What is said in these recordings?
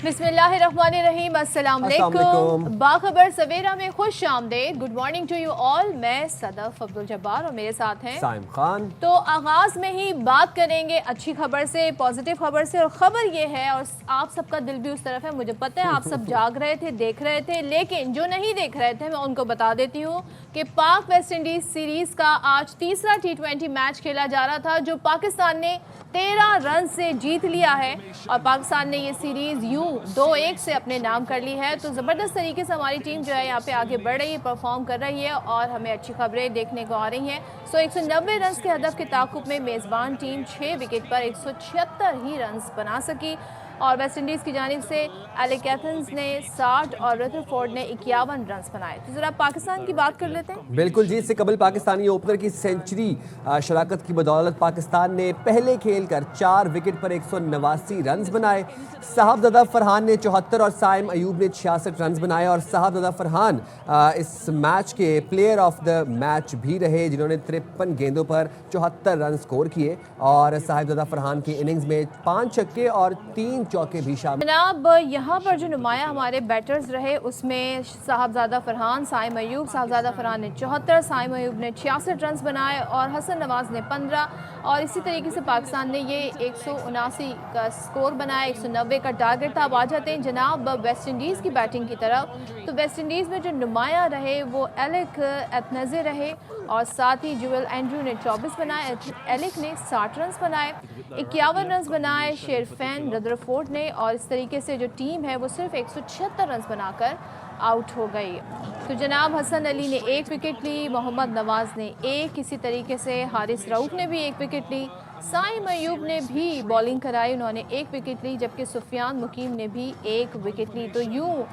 बिस्मिल्लाहिर्रहमानिर्रहीम, अस्सलाम वालेकुम। बाखबर सवेरा में खुश आमदेद। Good morning to you all. मैं सदफ अब्दुल जब्बार और मेरे साथ हैं साइम खान। तो आगाज में ही बात करेंगे अच्छी खबर से, पॉजिटिव खबर से। और खबर ये है, और आप सबका दिल भी उस तरफ है, मुझे पता है आप सब जाग रहे थे, देख रहे थे, लेकिन जो नहीं देख रहे थे मैं उनको बता देती हूँ कि पाक वेस्ट इंडीज सीरीज का आज तीसरा T20 मैच खेला जा रहा था, जो पाकिस्तान ने 13 रन से जीत लिया है और पाकिस्तान ने ये सीरीज यूं 2-1 से अपने नाम कर ली है। तो ज़बरदस्त तरीके से हमारी टीम जो है यहाँ पे आगे बढ़ रही है, परफॉर्म कर रही है और हमें अच्छी खबरें देखने को आ रही हैं। 190 रन के हदफ के ताकुब में मेज़बान टीम 6 विकेट पर 176 ही रन बना सकी और वेस्ट इंडीज़ की जानिब से एलेक एथन्स ने 60 और रदरफोर्ड ने 51 रन बनाए। तो जरा पाकिस्तान की बात कर लेते हैं। बिल्कुल जी, इससे कबल पाकिस्तानी ओपनर की सेंचुरी शराकत की बदौलत पाकिस्तान ने पहले खेल कर 4 विकेट पर 189 रन बनाए। साहबजादा फरहान ने 74 और साइम अयूब ने 66 रन बनाए और साहबजादा फरहान इस मैच के प्लेयर ऑफ द मैच भी रहे, जिन्होंने 53 गेंदों पर 74 रन स्कोर किए और साहबजादा फरहान की इनिंग्स में 5 छक्के और 3 चौके भी शामिल। जनाब, यहाँ पर जो नुमाया हमारे बैटर्स रहे उसमें साहबजादा फरहान, साइम अयूब, साहबजादा फरहान ने 74, साइम अयूब ने 66 रन बनाए और हसन नवाज ने 15 और इसी तरीके से पाकिस्तान ने ये 179 का स्कोर बनाया। 190 का टारगेट था। अब आ जाते हैं जनाब वेस्ट इंडीज़ की बैटिंग की तरफ। तो वेस्ट इंडीज़ में जो नुमाया रहे वो एलेक एथन्स रहे और साथ ही जुएल एंड्रू ने 24 बनाए, एलेक ने 60 रन बनाए, 51 रन बनाए शेरफैन रदरफोर्ड ने और इस तरीके से जो टीम है वो सिर्फ 176 रन बनाकर आउट हो गई। तो जनाब हसन अली ने 1 विकेट ली, मोहम्मद नवाज ने 1, इसी तरीके से हारिस रऊफ ने भी 1 विकेट ली, साइम अयूब ने भी बॉलिंग कराई, उन्होंने 1 विकेट ली, जबकि सुफियान मुकीम ने भी 1 विकेट ली। तो यूँ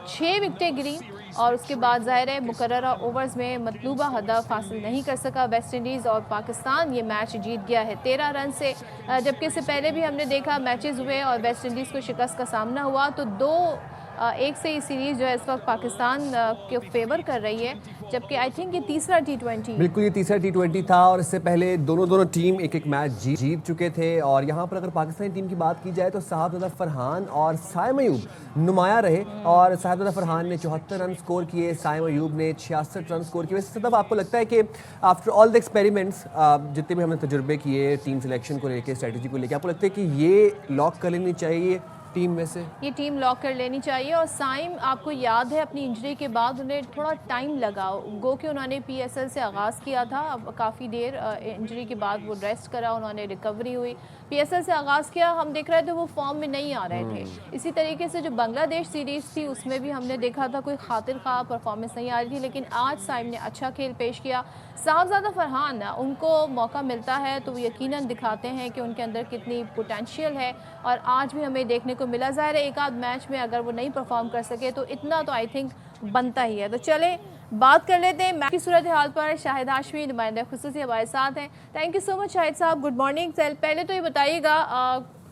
6 विकेटें गिरी और उसके बाद ज़ाहिर है मुकर्ररा ओवर्स में मतलूबा हदफ हासिल नहीं कर सका वेस्ट इंडीज़ और पाकिस्तान ये मैच जीत गया है 13 रन से। जबकि इससे पहले भी हमने देखा मैचेस हुए और वेस्ट इंडीज़ को शिकस्त का सामना हुआ। तो 2-1 से ये सीरीज़ जो है इस वक्त पाकिस्तान के फेवर कर रही है, जबकि आई थिंक ये तीसरा T20। बिल्कुल, ये तीसरा T20 था और इससे पहले दोनों टीम एक मैच जीत चुके थे। और यहाँ पर अगर पाकिस्तानी टीम की बात की जाए तो साहबजादा फरहान और साइम अयूब नुमाया रहे और साहबजादा फरहान ने 74 रन स्कोर किए, साइम अयूब ने 66 रन स्कोर किए। वैसे सदफ, आपको लगता है कि आफ्टर ऑल द एक्सपेरिमेंट्स, जितने भी हमने तजुर्बे किए टीम सिलेक्शन को लेकर, स्ट्रेटजी को लेकर, आपको लगता है कि ये लॉक कर लेनी चाहिए टीम में से? ये टीम लॉक कर लेनी चाहिए। और साइम, आपको याद है अपनी इंजरी के बाद उन्हें थोड़ा टाइम लगा, गो कि उन्होंने PSL से आगाज़ किया था, अब काफ़ी देर इंजरी के बाद वो रेस्ट करा, उन्होंने रिकवरी हुई, PSL से आगाज़ किया। हम देख रहे थे वो फॉर्म में नहीं आ रहे थे। इसी तरीके से जो बांग्लादेश सीरीज़ थी उसमें भी हमने देखा था कोई खातिर खा परफॉर्मेंस नहीं आ रही थी, लेकिन आज साइम ने अच्छा खेल पेश किया। साहबजादा फरहान, उनको मौका मिलता है तो वो यकीनन दिखाते हैं कि उनके अंदर कितनी पोटेंशियल है और आज भी हमें देखने को मिला। ज़ाहिर है एक आध मैच में अगर वो नहीं परफॉर्म कर सके तो इतना तो आई थिंक बनता ही है। तो चले बात कर लेते हैं मैच की सूरत हाल पर। शाहिद हाशमी नुमाइंदा खुसूसी हमारे साथ हैं। Thank you so much Shahid साहब, गुड मॉर्निंग। पहले तो ये बताइएगा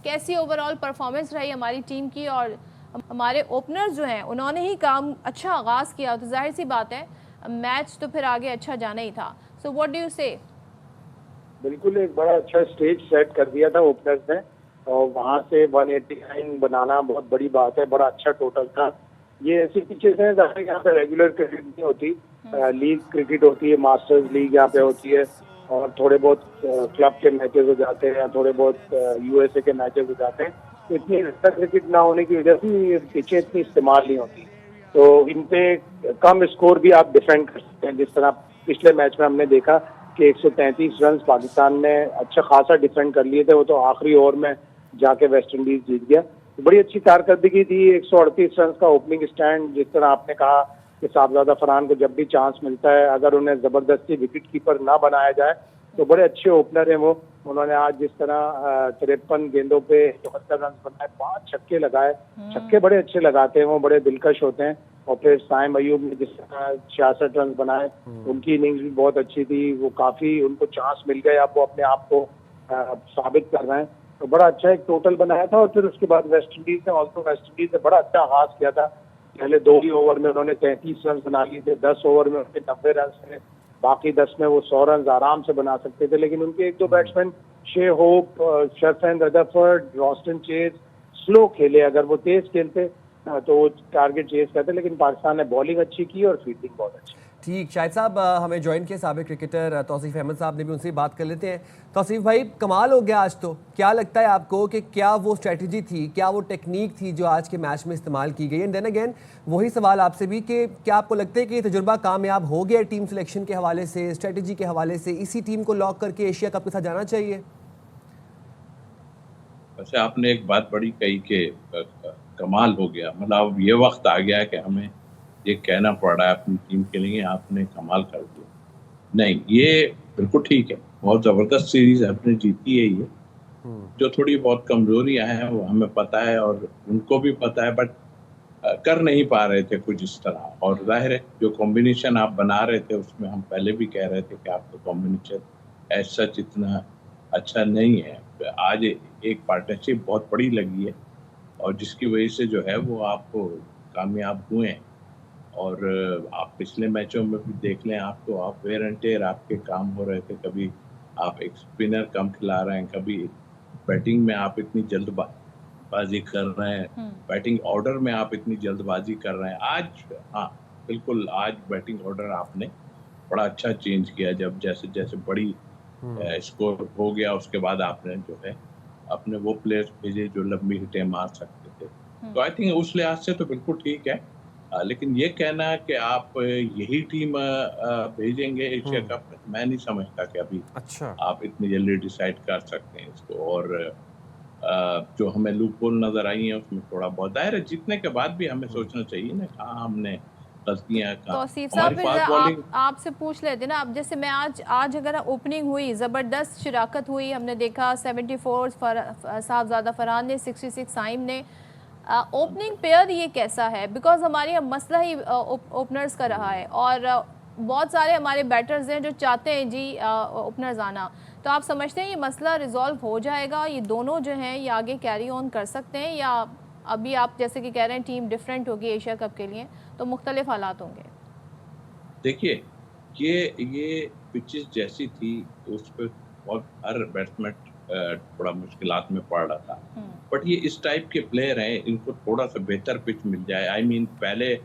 कैसी ओवरऑल परफॉर्मेंस रही हमारी टीम की, और हमारे ओपनर्स जो हैं उन्होंने ही काम अच्छा आगाज़ किया, तो जाहिर सी बात है मैच तो फिर आगे अच्छा जाना ही था। सो व्हाट डू यू से? बिल्कुल, एक बड़ा अच्छा स्टेज सेट कर दिया था ओपनर्स ने और वहां से 189 बनाना बहुत बड़ी बात है, बड़ा अच्छा टोटल था। ये ऐसी पिचेस हैं जहाँ यहाँ पे रेगुलर क्रिकेट नहीं होती, लीग क्रिकेट होती है, मास्टर्स लीग यहाँ पे होती है और थोड़े बहुत क्लब के मैचेस हो जाते हैं या थोड़े बहुत USA के मैचेस हो जाते हैं। तो इतनी अच्छा क्रिकेट ना होने की वजह से ये पिचें इतनी इस्तेमाल नहीं होती, तो इन पे कम स्कोर भी आप डिफेंड कर सकते हैं। जिस तरह पिछले मैच में हमने देखा कि 133 रन पाकिस्तान ने अच्छा खासा डिफेंड कर लिए थे, वो तो आखिरी ओवर में जाके वेस्ट इंडीज जीत गया। तो बड़ी अच्छी कारकर्दगी थी। 138 रन का ओपनिंग स्टैंड, जिस तरह आपने कहा कि साहबजादा फरहान को जब भी चांस मिलता है, अगर उन्हें जबरदस्ती विकेट कीपर ना बनाया जाए तो बड़े अच्छे ओपनर हैं वो। उन्होंने आज जिस तरह 53 गेंदों पे 74 रन बनाए, 5 छक्के लगाए, छक्के बड़े अच्छे लगाते हैं वो, बड़े दिलकश होते हैं। और फिर साइम अयूब ने जिस तरह 66 रन बनाए, उनकी इनिंग्स भी बहुत अच्छी थी। वो काफी उनको चांस मिल गए, अब वो अपने आप को साबित कर रहे हैं। तो बड़ा अच्छा एक टोटल बनाया था। और फिर उसके बाद वेस्ट इंडीज ने बड़ा अच्छा आगाज किया था। पहले 2 ही ओवर में उन्होंने 33 रन बना लिए थे, 10 ओवर में उनके 90 रन थे, बाकी 10 में वो 100 रन आराम से बना सकते थे। लेकिन उनके 1-2 batsman, Shai Hope, Sherfane Rutherford, Roston Chase, slow खेले, अगर वो तेज खेलते तो वो टारगेट चेज करते, लेकिन पाकिस्तान ने बॉलिंग अच्छी की और फील्डिंग बहुत अच्छी। ठीक, शाहिद साहब हमें ज्वाइन किए साबिक क्रिकेटर तौसीफ अहमद साहब ने भी, उनसे बात कर लेते हैं। तौसीफ भाई, कमाल हो गया आज तो। क्या लगता है आपको कि क्या वो स्ट्रेटजी थी, क्या वो टेक्निक थी जो आज के मैच में इस्तेमाल की गई? एंड देन अगेन वही सवाल आपसे भी कि क्या आपको लगता है कि ये तजुर्बा कामयाब हो गया टीम सिलेक्शन के हवाले से, स्ट्रेटजी के हवाले से? इसी टीम को लॉक करके एशिया कप के साथ जाना चाहिए? वैसे आपने एक बात बड़ी कही कि कमाल हो गया, मतलब अब ये वक्त आ गया है कि हमें ये कहना पड़ रहा है अपनी टीम के लिए आपने कमाल कर दिया। नहीं, ये बिल्कुल ठीक है, बहुत ज़बरदस्त सीरीज आपने जीती है। ये जो थोड़ी बहुत कमजोरियां हैं वो हमें पता है और उनको भी पता है, बट कर नहीं पा रहे थे कुछ इस तरह। और जाहिर है जो कॉम्बिनेशन आप बना रहे थे उसमें हम पहले भी कह रहे थे कि आपका कॉम्बिनेशन एज सच इतना अच्छा नहीं है। आज एक पार्टनरशिप बहुत बड़ी लगी है और जिसकी वजह से जो है वो आप कामयाब हुए हैं। और आप पिछले मैचों में भी देख लें, आप तो आप वेयर एंड टेयर आपके काम हो रहे थे। कभी आप एक स्पिनर कम खिला रहे हैं, कभी बैटिंग में आप इतनी जल्दबाजी कर रहे हैं, बैटिंग ऑर्डर में आप इतनी जल्दबाजी कर रहे हैं। आज हाँ बिल्कुल, आज बैटिंग ऑर्डर आपने बड़ा अच्छा चेंज किया। जब जैसे जैसे बड़ी स्कोर हो गया उसके बाद आपने जो है अपने वो प्लेयर्स भेजे जो लंबी हिटें मार सकते थे। तो आई थिंक उस लिहाज से तो बिल्कुल ठीक है। लेकिन ये कहना कि आप यही टीम भेजेंगे एशिया कप में, मैं नहीं समझता कि अभी अच्छा आप इतनी जल्दी डिसाइड कर सकते हैं इसको। और जो हमें लूप होल नजर आई है उसमें थोड़ा बहुत दायरा जीतने के बाद भी हमें सोचना चाहिए ना कहाँ हमने गलतियां तौसीफ साहब आपसे पूछ लेते ना, अब जैसे मैं आज अगर ओपनिंग हुई, ज़बरदस्त शिराकत हुई, हमने देखा 74 साहबजादा फरहान ने, 66 साइम ने। ओपनिंग पेयर ये कैसा है? बिकॉज हमारे अब मसला ही ओपनर्स का रहा है और बहुत सारे हमारे बैटर्स हैं जो चाहते हैं जी ओपनर्स आना। तो आप समझते हैं ये मसला रिजॉल्व हो जाएगा? ये दोनों जो हैं ये आगे कैरी ऑन कर सकते हैं, या अभी आप जैसे कि कह रहे हैं टीम डिफरेंट होगी एशिया कप के लिए तो मुख्तलिफ हालात होंगे? देखिए, ये पिचेस जैसी थी उस पर बहुत हर बैट्समैन थोड़ा मुश्किलात में पड़ रहा था। बट ये इस टाइप के प्लेयर हैं, इनको थोड़ा सा बेहतर पिच मिल जाए। आई मीन पहले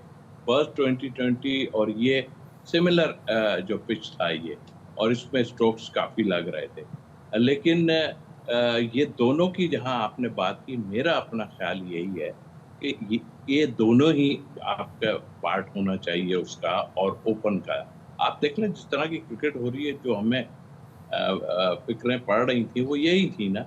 फर्स्ट 2020 और ये सिमिलर जो पिच था ये, और इसमें स्ट्रोक्स काफ़ी लग रहे थे। लेकिन ये दोनों की जहां आपने बात की, मेरा अपना ख्याल यही है कि ये दोनों ही आपका पार्ट होना चाहिए उसका और ओपन का। आप देख लें जिस तरह की क्रिकेट हो रही है, जो हमें फिक्रें पड़ रही थी वो यही थी ना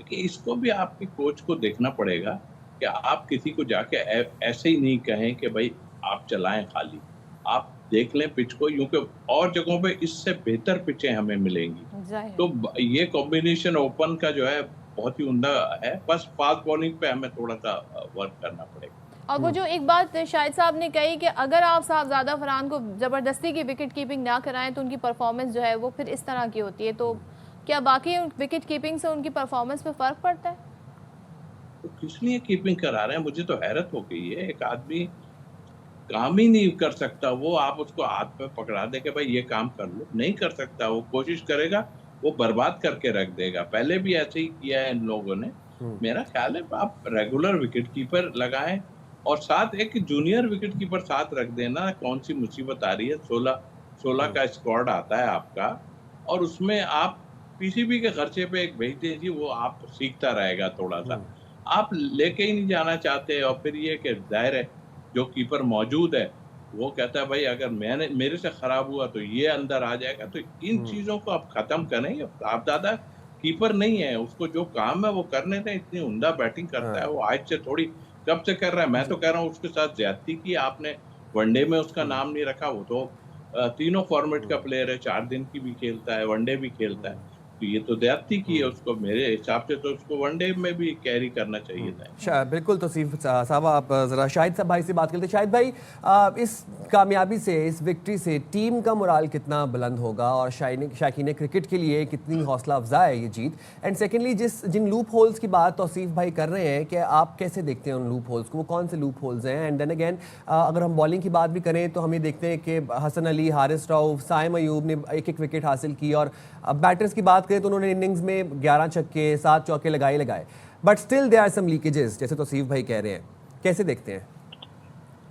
कि इसको भी आपके कोच को देखना पड़ेगा कि आप किसी को जाके ऐसे ही नहीं कहें कि भाई आप चलाएं खाली। आप देख लें पिच को, यूं कि और जगहों पे इससे बेहतर पिचें हमें मिलेंगी। तो ये कॉम्बिनेशन ओपन का जो है बहुत ही उम्दा है, बस फास्ट बॉलिंग पे हमें थोड़ा सा वर्क करना पड़ेगा। और वो जो एक बात शाहिद साहब ने कही कि अगर आप साहबजादा फरहान को ज़बरदस्ती की विकेट कीपिंग ना कराएं तो उनकी परफॉर्मेंस जो है वो फिर इस तरह की होती है, तो क्या बाकी विकेट कीपिंग से उनकी परफॉर्मेंस पे फ़र्क पड़ता है? तो किस लिए कीपिंग करा रहे हैं? मुझे तो हैरत हो गई है। एक आदमी काम ही नहीं कर सकता, वो आप उसको हाथ पे पकड़ा दे कि भाई ये काम कर लो, नहीं कर सकता। वो कोशिश करेगा, वो बर्बाद करके रख देगा। पहले भी ऐसे ही किया है इन लोगों ने। मेरा ख्याल है आप रेगुलर विकेट कीपर लगाएं और साथ एक जूनियर विकेट कीपर साथ रख देना। कौन सी मुसीबत आ रही है? 16 का स्क्वाड आता है आपका और उसमें आप पीसीबी के खर्चे पे एक भेज दीजिए, वो आप सीखता रहेगा थोड़ा सा। आप लेके ही नहीं जाना चाहते और फिर ये कि जाहिर है जो कीपर मौजूद है वो कहता है भाई अगर मेरे से खराब हुआ तो ये अंदर आ जाएगा। तो इन चीजों को आप खत्म करें। आप ज्यादा कीपर नहीं है, उसको जो काम है वो करने दें। इतनी उम्दा बैटिंग करता है वो, आज से थोड़ी कब से कर रहा है। मैं तो कह रहा हूँ उसके साथ ज्यादती की आपने। वनडे में उसका नाम नहीं रखा, वो तो तीनों फॉर्मेट का प्लेयर है, 4 दिन की भी खेलता है, वनडे भी खेलता है। तो ये तो ज्यादती की है उसको। मेरे हिसाब से तो उसको वनडे में भी कैरी करना चाहिए था। बिल्कुल तौसीफ साहब, आप ज़रा शाहिद साहब भाई से बात करते हैं। शाहिद भाई, इस कामयाबी से, इस विक्ट्री से टीम का मोराल कितना बुलंद होगा और शायकीन क्रिकेट के लिए कितनी हौसला अफजा है ये जीत? एंड सेकेंडली जिन लूप होल्स की बात तौसीफ भाई कर रहे हैं, कि आप कैसे देखते हैं उन लूप होल्स को? वो कौन से लूप होल्स हैं? एंड देन अगेन अगर हम बॉलिंग की बात भी करें तो हम ये देखते हैं कि हसन अली, हारिस राउफ, साइम अयूब ने एक विकेट हासिल की, और बैटर्स की बात करें तो उन्होंने इनिंग्स में 11 छक्के 7 चौके लगाए। But still there are some leakages, जैसे तौसीफ भाई कह रहे हैं, कैसे देखते हैं?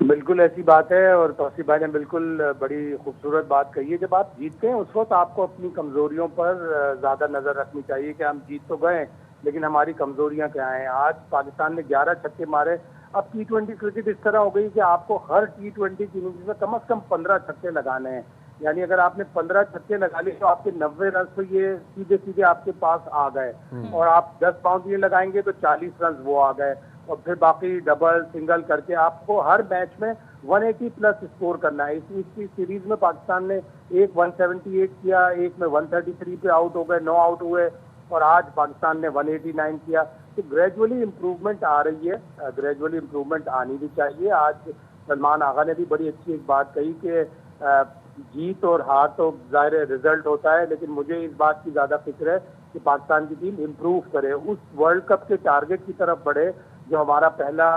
बिल्कुल ऐसी बात है, और तौसीफ भाई ने बिल्कुल बड़ी खूबसूरत बात कही है। जब आप जीतते हैं उस वक्त आपको अपनी कमजोरियों पर ज्यादा नजर रखनी चाहिए कि हम जीत तो गए लेकिन हमारी कमजोरियां क्या हैं। आज पाकिस्तान ने 11 छक्के मारे। अब T20 क्रिकेट इस तरह हो गई कि आपको हर T20 की इनिंग्स में कम से कम 15 छक्के लगाने हैं। यानी अगर आपने 15 छक्के लगा लिए तो आपके 90 रन तो ये सीधे सीधे आपके पास आ गए, और आप 10 बाउंड्री लगाएंगे तो 40 रन वो आ गए, और फिर बाकी डबल सिंगल करके आपको हर मैच में 180 प्लस स्कोर करना है। इसी सीरीज में पाकिस्तान ने एक 178 किया, एक में 133 पे आउट हो गए, 9 आउट हुए, और आज पाकिस्तान ने 189 किया। तो ग्रेजुअली इम्प्रूवमेंट आ रही है, ग्रेजुअली इम्प्रूवमेंट आनी भी चाहिए। आज सलमान आगा ने भी बड़ी अच्छी एक बात कही कि जीत और हार तो जाहिर रिजल्ट होता है, लेकिन मुझे इस बात की ज्यादा फिक्र है कि पाकिस्तान की टीम इम्प्रूव करे, उस वर्ल्ड कप के टारगेट की तरफ बढ़े जो हमारा पहला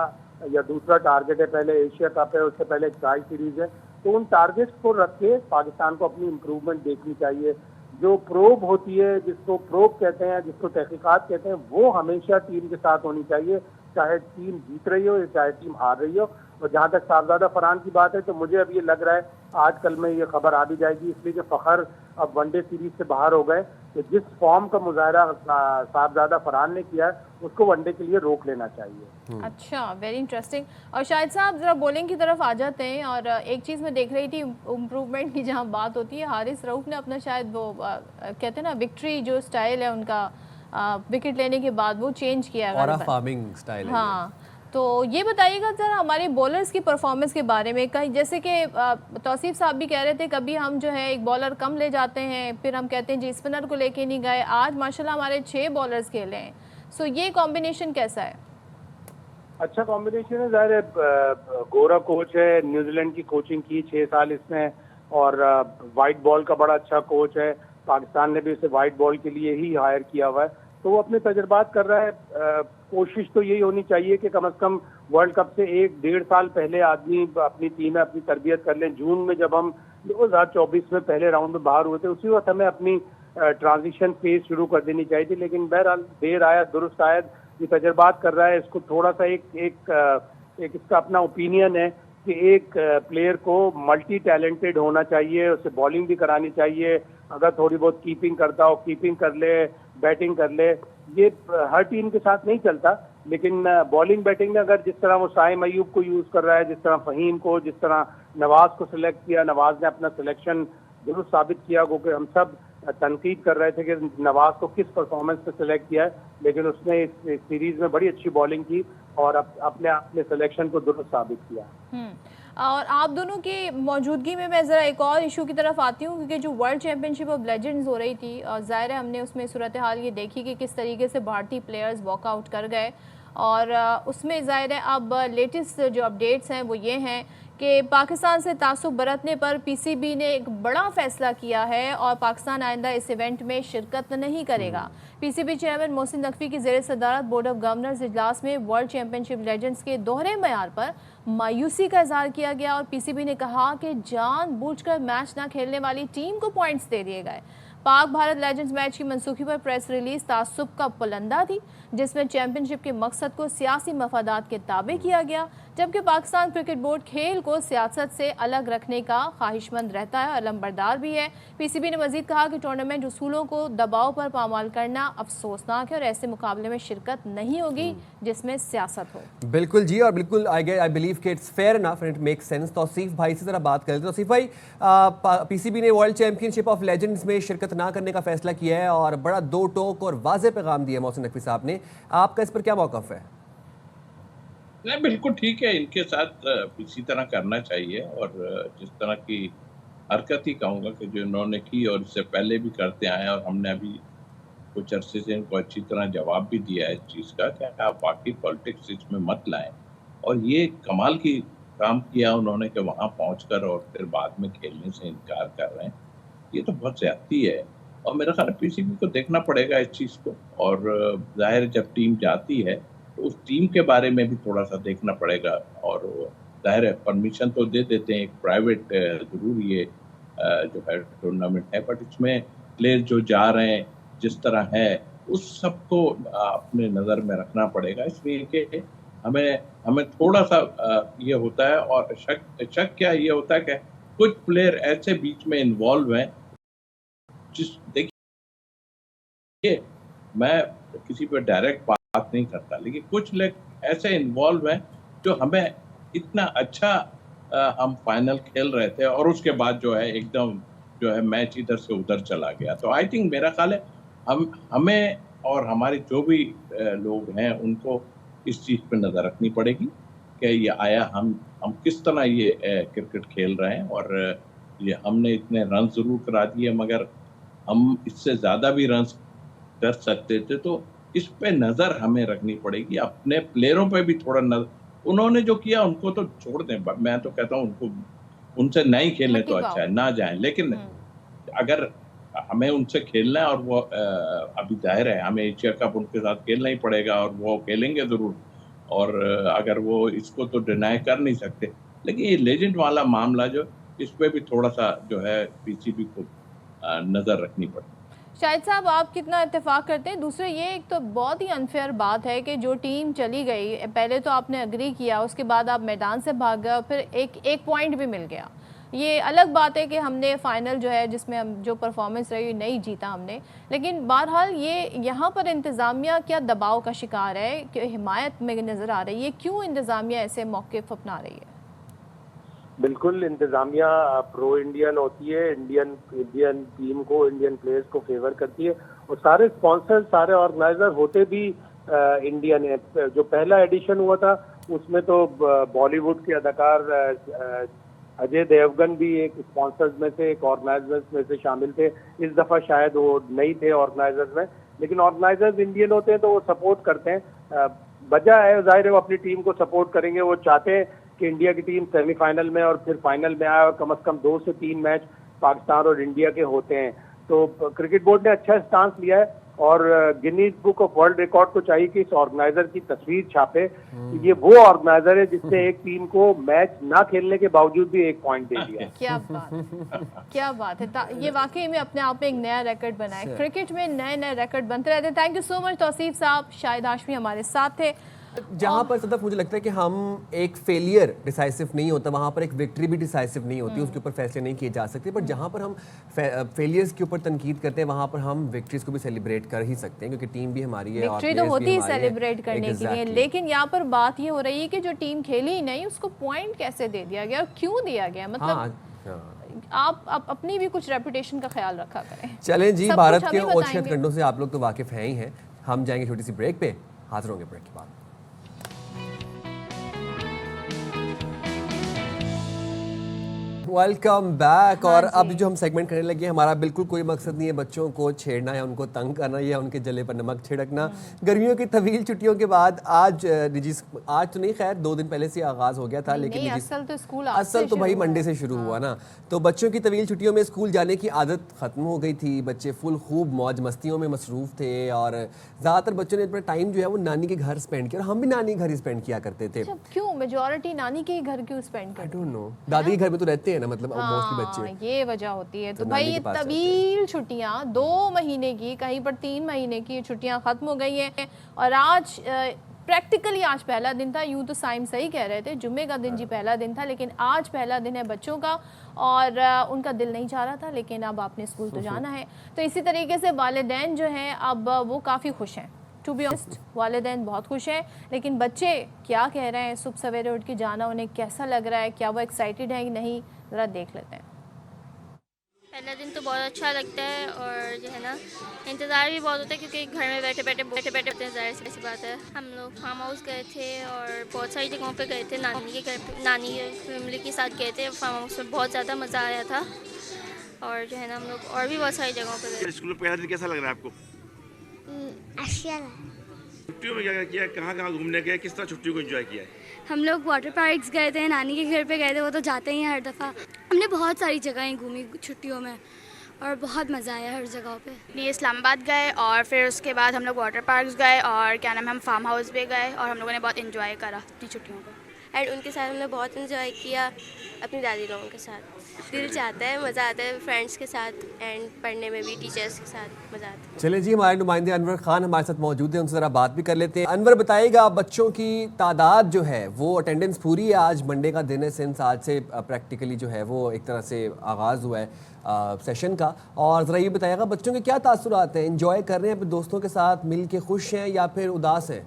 या दूसरा टारगेट है। पहले एशिया कप है, उससे पहले ट्राई सीरीज है। तो उन टारगेट्स को रख के पाकिस्तान को अपनी इम्प्रूवमेंट देखनी चाहिए। जो प्रोब होती है, जिसको प्रोब कहते हैं, जिसको तहकीकात कहते हैं, वो हमेशा टीम के साथ होनी चाहिए, चाहे टीम जीत रही हो या चाहे टीम हार रही हो। और जहां तक साहबजादा फरहान की बात है तो मुझे अब ये लग रहा है आज कल में ये खबर आ भी जाएगी, इसलिए कि फखर अब वनडे सीरीज से बाहर हो गए, तो जिस फॉर्म का मुजाहरा साहबजादा फरहान ने किया है उसको वनडे के लिए रोक लेना चाहिए। अच्छा, वेरी इंटरेस्टिंग। और शाहिद साहब जरा बॉलिंग की तरफ आ जाते हैं, और एक चीज़ मैं देख रही थी इम्प्रूवमेंट की, जहां बात होती है हारिस रऊफ ने अपना शायद वो कहते हैं ना विक्ट्री जो स्टाइल है उनका विकेट लेने के बाद वो चेंज किया है, फार्मिंग स्टाइल है। हाँ, तो ये बताइएगा जरा हमारे बॉलर्स की परफॉर्मेंस के बारे में। कहीं जैसे कि तौसीफ साहब भी कह रहे थे कभी हम जो है एक बॉलर कम ले जाते हैं, फिर हम कहते हैं जी स्पिनर को लेके नहीं गए। आज माशाल्लाह हमारे 6 बॉलर्स खेले हैं, सो ये कॉम्बिनेशन कैसा है? अच्छा कॉम्बिनेशन है, जाहिर है गोरा कोच है, न्यूजीलैंड की कोचिंग की 6 साल इसने, और वाइट बॉल का बड़ा अच्छा कोच है। पाकिस्तान ने भी उसे वाइट बॉल के लिए ही हायर किया हुआ है, तो वो अपने तजर्बात कर रहा है। कोशिश तो यही होनी चाहिए कि कम से कम वर्ल्ड कप से 1-1.5 साल पहले आदमी अपनी टीम में अपनी तरबियत कर लें। जून में जब हम 2024 में पहले राउंड में बाहर हुए थे, उसी वक्त हमें अपनी ट्रांजिशन फेज शुरू कर देनी चाहिए थी, लेकिन बहरहाल देर आया दुरुस्त आयद। ये तजर्बात कर रहा है, इसको थोड़ा सा एक इसका अपना ओपिनियन है कि एक प्लेयर को मल्टी टैलेंटेड होना चाहिए, उसे बॉलिंग भी करानी चाहिए, अगर थोड़ी बहुत कीपिंग करता हो कीपिंग कर ले, बैटिंग कर ले। ये हर टीम के साथ नहीं चलता, लेकिन बॉलिंग बैटिंग में अगर जिस तरह वो साइम अयूब को यूज कर रहा है, जिस तरह फहीम को, जिस तरह नवाज को सिलेक्ट किया, नवाज ने अपना सिलेक्शन जरूर साबित किया, क्योंकि हम सब तनकीद कर रहे थे कि नवाज को किस परफॉर्मेंस पे सिलेक्ट किया है, लेकिन उसने इस सीरीज में बड़ी अच्छी बॉलिंग की और अपने सिलेक्शन को दुरुस्त साबित किया। और आप दोनों की मौजूदगी में मैं ज़रा एक और इशू की तरफ आती हूँ, क्योंकि जो वर्ल्ड चैम्पियनशिप ऑफ लेजेंड्स हो रही थी, और ज़ाहिर है हमने उसमें सूरत हाल ये देखी कि किस तरीके से भारतीय प्लेयर्स वॉकआउट कर गए, और उसमें ज़ाहिर है अब लेटेस्ट जो अपडेट्स हैं वो ये हैं कि पाकिस्तान से तासुब बरतने पर पीसीबी ने एक बड़ा फैसला किया है और पाकिस्तान आइंदा इस इवेंट में शिरकत नहीं करेगा। पीसीबी चेयरमैन मोहसिन नकवी की ज़ेर सदारत बोर्ड ऑफ गवर्नर्स इजलास में वर्ल्ड चैम्पियनशिप लेजेंड्स के दोहरे मयार पर मायूसी का इजहार किया गया, और पीसीबी ने कहा कि जानबूझकर मैच न खेलने वाली टीम को पॉइंट्स दे दिए गए। पाक भारत लेजेंड्स मैच की मनसूखी पर प्रेस रिलीज तासुब का पुलंदा थी, जिसमें चैंपियनशिप के मकसद को सियासी मफादात के ताबे किया गया, जबकि पाकिस्तान क्रिकेट बोर्ड खेल को सियासत से अलग रखने का ख्वाहिशमंद रहता है, अलमबरदार भी है। पीसीबी ने मजीद कहा कि टूर्नामेंट उसूलों को दबाव पर पामाल करना अफसोसनाक है और ऐसे मुकाबले में शिरकत नहीं होगी जिसमें सियासत हो। बिल्कुल जी, और बिल्कुल आई बिलीव कि it's fair enough and it makes sense. Tauseef भाई से ज़रा बात करें। तौसीफ भाई, पीसीबी ने वर्ल्ड चैंपियनशिप ऑफ लेजेंड्स में शिरकत ना करने का फैसला किया है और बड़ा दो टोक और वाज़ेह पैगाम दिया मोहसिन नकवी साहब ने, आपका इस पर क्या मौक़िफ़ है? नहीं, बिल्कुल ठीक है, इनके साथ इसी तरह करना चाहिए, और जिस तरह की हरकत ही कहूँगा कि जो इन्होंने की और इससे पहले भी करते आए, और हमने अभी कुछ अरसे से इनको अच्छी तरह जवाब भी दिया है इस चीज़ का कि आप बाकी पॉलिटिक्स इसमें मत लाएं। और ये कमाल की काम किया उन्होंने कि वहाँ पहुँचकर और फिर बाद में खेलने से इनकार कर रहे हैं, ये तो बहुत ज़्यादती है। और मेरा ख्याल है पीसीबी को देखना पड़ेगा इस चीज़ को, और ज़ाहिर जब टीम जाती है तो उस टीम के बारे में भी थोड़ा सा देखना पड़ेगा, और ज़ाहिर है परमिशन तो दे देते हैं, एक प्राइवेट ज़रूर ये जो है टूर्नामेंट है, बट इसमें प्लेयर जो जा रहे हैं जिस तरह है, उस सबको अपने नज़र में रखना पड़ेगा, इसलिए कि हमें थोड़ा सा ये होता है, और शक क्या ये होता है कि कुछ प्लेयर ऐसे बीच में इन्वॉल्व हैं, देखिए मैं किसी पे डायरेक्ट बात नहीं करता, लेकिन कुछ लोग ऐसे इन्वॉल्व हैं जो हमें इतना अच्छा हम फाइनल खेल रहे थे और उसके बाद जो है एकदम जो है मैच इधर से उधर चला गया। तो आई थिंक मेरा ख्याल है हमें और हमारे जो भी लोग हैं उनको इस चीज़ पे नज़र रखनी पड़ेगी कि ये आया हम किस तरह ये क्रिकेट खेल रहे हैं, और ये हमने इतने रन ज़रूर करा दिए मगर हम इससे ज़्यादा भी रन कर सकते थे, तो इस पे नज़र हमें रखनी पड़ेगी, अपने प्लेयरों पे भी थोड़ा नज़र। उन्होंने जो किया उनको तो छोड़ दें, मैं तो कहता हूँ उनको उनसे नहीं खेलें तो अच्छा है, ना जाएं, लेकिन अगर हमें उनसे खेलना है और वो अभी जाहिर है हमें एशिया कप उनके साथ खेलना ही पड़ेगा और वो खेलेंगे ज़रूर, और अगर वो इसको तो डिनाई कर नहीं सकते, लेकिन ये लेजेंड वाला मामला जो इस पे भी थोड़ा सा जो है पीसीबी को नज़र रखनी पड़ेगी। शाहिद साहब, आप कितना इत्तेफाक करते हैं? दूसरा ये एक तो बहुत ही अनफेयर बात है कि जो टीम चली गई, पहले तो आपने अग्री किया, उसके बाद आप मैदान से भाग गए और फिर एक पॉइंट भी मिल गया। ये अलग बात है कि हमने फाइनल जो है जिसमें हम जो परफॉर्मेंस रही नहीं जीता हमने, लेकिन बहरहाल ये यहाँ पर इंतज़ामिया क्या दबाव का शिकार है कि हिमायत में नज़र आ रही है? क्यों इंतज़ामिया ऐसे मौक़िफ़ अपना रही है? बिल्कुल, इंतजामिया प्रो इंडियन होती है, इंडियन टीम को, इंडियन प्लेयर्स को फेवर करती है, और सारे स्पॉन्सर, सारे ऑर्गेनाइजर होते भी इंडियन है। जो पहला एडिशन हुआ था उसमें तो बॉलीवुड के अदाकार अजय देवगन भी एक स्पॉन्सर्स में से, एक ऑर्गेनाइजर्स में से शामिल थे। इस दफा शायद वो नहीं थे ऑर्गेनाइजर्स में, लेकिन ऑर्गेनाइजर्स इंडियन होते हैं तो वो सपोर्ट करते हैं। वजह है, जाहिर है वो अपनी टीम को सपोर्ट करेंगे, वो चाहते हैं कि इंडिया की टीम सेमीफाइनल में और फिर फाइनल में आए, और कम से कम 2 से 3 मैच पाकिस्तान और इंडिया के होते हैं। तो क्रिकेट बोर्ड ने अच्छा स्टांस लिया है, और Guinness book of world record को चाहिए कि इस ऑर्गेनाइजर की तस्वीर छापे। ये वो ऑर्गेनाइजर है जिसने एक टीम को मैच ना खेलने के बावजूद भी 1 पॉइंट दे दिया। क्या बात, क्या बात है! ये वाकई में अपने आप में एक नया रिकॉर्ड बना है। क्रिकेट में नए नए रिकॉर्ड बनते रहते हैं। Thank you so much Tauseef sahab. Shahid Hashmi हमारे साथ थे। जहाँ पर सदफ मुझे लगता है कि हम एक फेलियर डिसाइसिव नहीं होता, वहाँ पर एक विक्ट्री भी डिसाइसिव नहीं होती, उसके ऊपर फैसले नहीं किए जा सकते। बट जहाँ पर हम फेलियर्स के ऊपर तनकीद करते हैं, वहाँ पर हम विक्ट्रीज को भी सेलिब्रेट कर ही सकते हैं, क्योंकि टीम भी हमारी है। विक्ट्री तो होती है सेलिब्रेट करने के लिए, लेकिन यहाँ पर बात ये हो रही है कि जो टीम खेली ही नहीं उसको पॉइंट कैसे दे दिया गया और क्यों दिया गया? मतलब आप अपनी भी कुछ रेपुटेशन का ख्याल रखा करें। चलें जी, भारत के ओछे खंडों से आप लोग तो वाकिफ हैं ही हैं। हम जाएंगे छोटी सी ब्रेक पे, हाजिर होंगे ब्रेक के बाद। Welcome back. और अब जो हम सेगमेंट करने लगे, हमारा बिल्कुल कोई मकसद नहीं है बच्चों को छेड़ना या उनको तंग करना या उनके जले पर नमक छिड़कना। गर्मियों की तवील छुट्टियों के बाद आज तो नहीं, खैर 2 दिन पहले से आगाज हो गया था, लेकिन असल तो भाई मंडे से शुरू हुआ ना। तो बच्चों की तवील छुट्टियों में स्कूल जाने की आदत खत्म हो गई थी। बच्चे फुल खूब मौज मस्तियों में मसरूफ थे, और ज़्यादातर बच्चों ने अपना टाइम जो है वो नानी के घर स्पेंड किया, और हम भी नानी घर ही स्पेंड किया करते थे। क्यों मेजॉरिटी नानी के घर क्यों स्पेंड करते? आई डोंट नो, दादी के घर में तो रहते हैं ना, मतलब मोस्टली बच्चे, ये वजह होती है। तो भाई ये तवील छुट्टियां 2 महीने की, कहीं पर 3 महीने की छुट्टियां खत्म हो गई हैं, और आज प्रैक्टिकली आज पहला दिन था। यूं तो साइम सही कह रहे थे, जुम्मे का दिन जी पहला दिन था, लेकिन आज पहला दिन है बच्चों का, और उनका दिल नहीं चाह रहा था, लेकिन अब आपने स्कूल तो जाना है। तो इसी तरीके से वालिदैन जो हैं अब वो काफ़ी खुश हैं। टू बी ऑनेस्ट, वालिदैन बहुत खुश हैं, लेकिन बच्चे क्या कह रहे हैं, सुबह सवेरे उठ के जाना उन्हें कैसा लग रहा है, क्या वो एक्साइटेड है कि नहीं, ज़रा देख लेते हैं। पहला दिन तो बहुत अच्छा लगता है, और जो है ना इंतज़ार भी बहुत होता है, क्योंकि घर में बैठे बैठे ज़ाहिर सी बात है। हम लोग फार्म हाउस गए थे और बहुत सारी जगहों पे गए थे। नानी के घर पे, नानी फैमिली के साथ गए थे फार्म हाउस में, बहुत ज़्यादा मज़ा आया था। और जो है ना हम लोग और भी बहुत सारी जगहों पे गए। स्कूल में पहला दिन कैसा लग रहा है आपको? अच्छा। छुट्टियों में क्या किया, कहाँ घूमने गए, किस तरह छुट्टियों को एंजॉय किया है? हम लोग वाटर पार्क्स गए थे, नानी के घर पे गए थे, वो तो जाते ही हैं हर दफ़ा। हमने बहुत सारी जगहें घूमी छुट्टियों में, और बहुत मज़ा आया हर जगह पे। ये इस्लामाबाद गए, और फिर उसके बाद हम लोग वाटर पार्क्स गए, और क्या नाम है, हम फार्म हाउस भी गए, और हम लोगों ने बहुत इन्जॉय करा अपनी छुट्टियों को। एंड उनके साथ हमने बहुत इन्जॉय किया, अपनी दादी लोगों के साथ। दिल चाहता है, मज़ा आता है फ्रेंड्स के साथ एंड पढ़ने में भी टीचर्स के साथ मज़ा आता है। चलिए जी, हमारे नुमाइंदे अनवर खान हमारे साथ मौजूद हैं, उनसे ज़रा बात भी कर लेते हैं। अनवर, बताइएगा बच्चों की तादाद जो है वो अटेंडेंस पूरी है? आज मंडे का दिन है, सिंस आज से प्रैक्टिकली जो है वो एक तरह से आगाज़ हुआ है सेशन का, और ज़रा ये बताइएगा बच्चों के क्या तासुरात हैं? एंजॉय कर रहे हैं अपने दोस्तों के साथ मिल के, खुश हैं या फिर उदास हैं?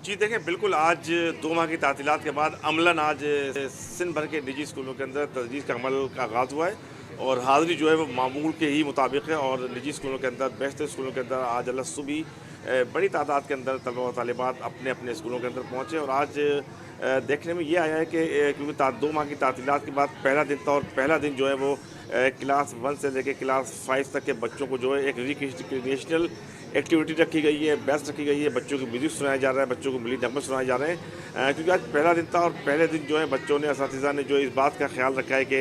जी देखें, बिल्कुल आज 2 माह की तातीलात के बाद अमलन आज सिंध भर के निजी स्कूलों के अंदर तदरीस का अमल का आगाज़ हुआ है और हाज़िरी जो है वो मामूल के ही मुताबिक है। और निजी स्कूलों के अंदर, बेशतर स्कूलों के अंदर आज अल्लाह सुबह बड़ी तादाद के अंदर तलबा व तालिबात अपने अपने स्कूलों के अंदर पहुँचे। और आज देखने में ये आया है कि क्योंकि 2 माह की तातीलात के बाद पहला दिन था और पहला दिन जो है वो क्लास 1 से लेकर क्लास 5 तक के बच्चों को जो है एक रिक्रिएशनल एक्टिविटी रखी गई है, बेस्ट रखी गई है। बच्चों को म्यूज़िक सुनाया जा रहा है, बच्चों को मिली नगमे सुनाए जा रहे हैं, क्योंकि आज पहला दिन था और पहले दिन जो है बच्चों ने, असातिज़ा ने जो इस बात का ख्याल रखा है कि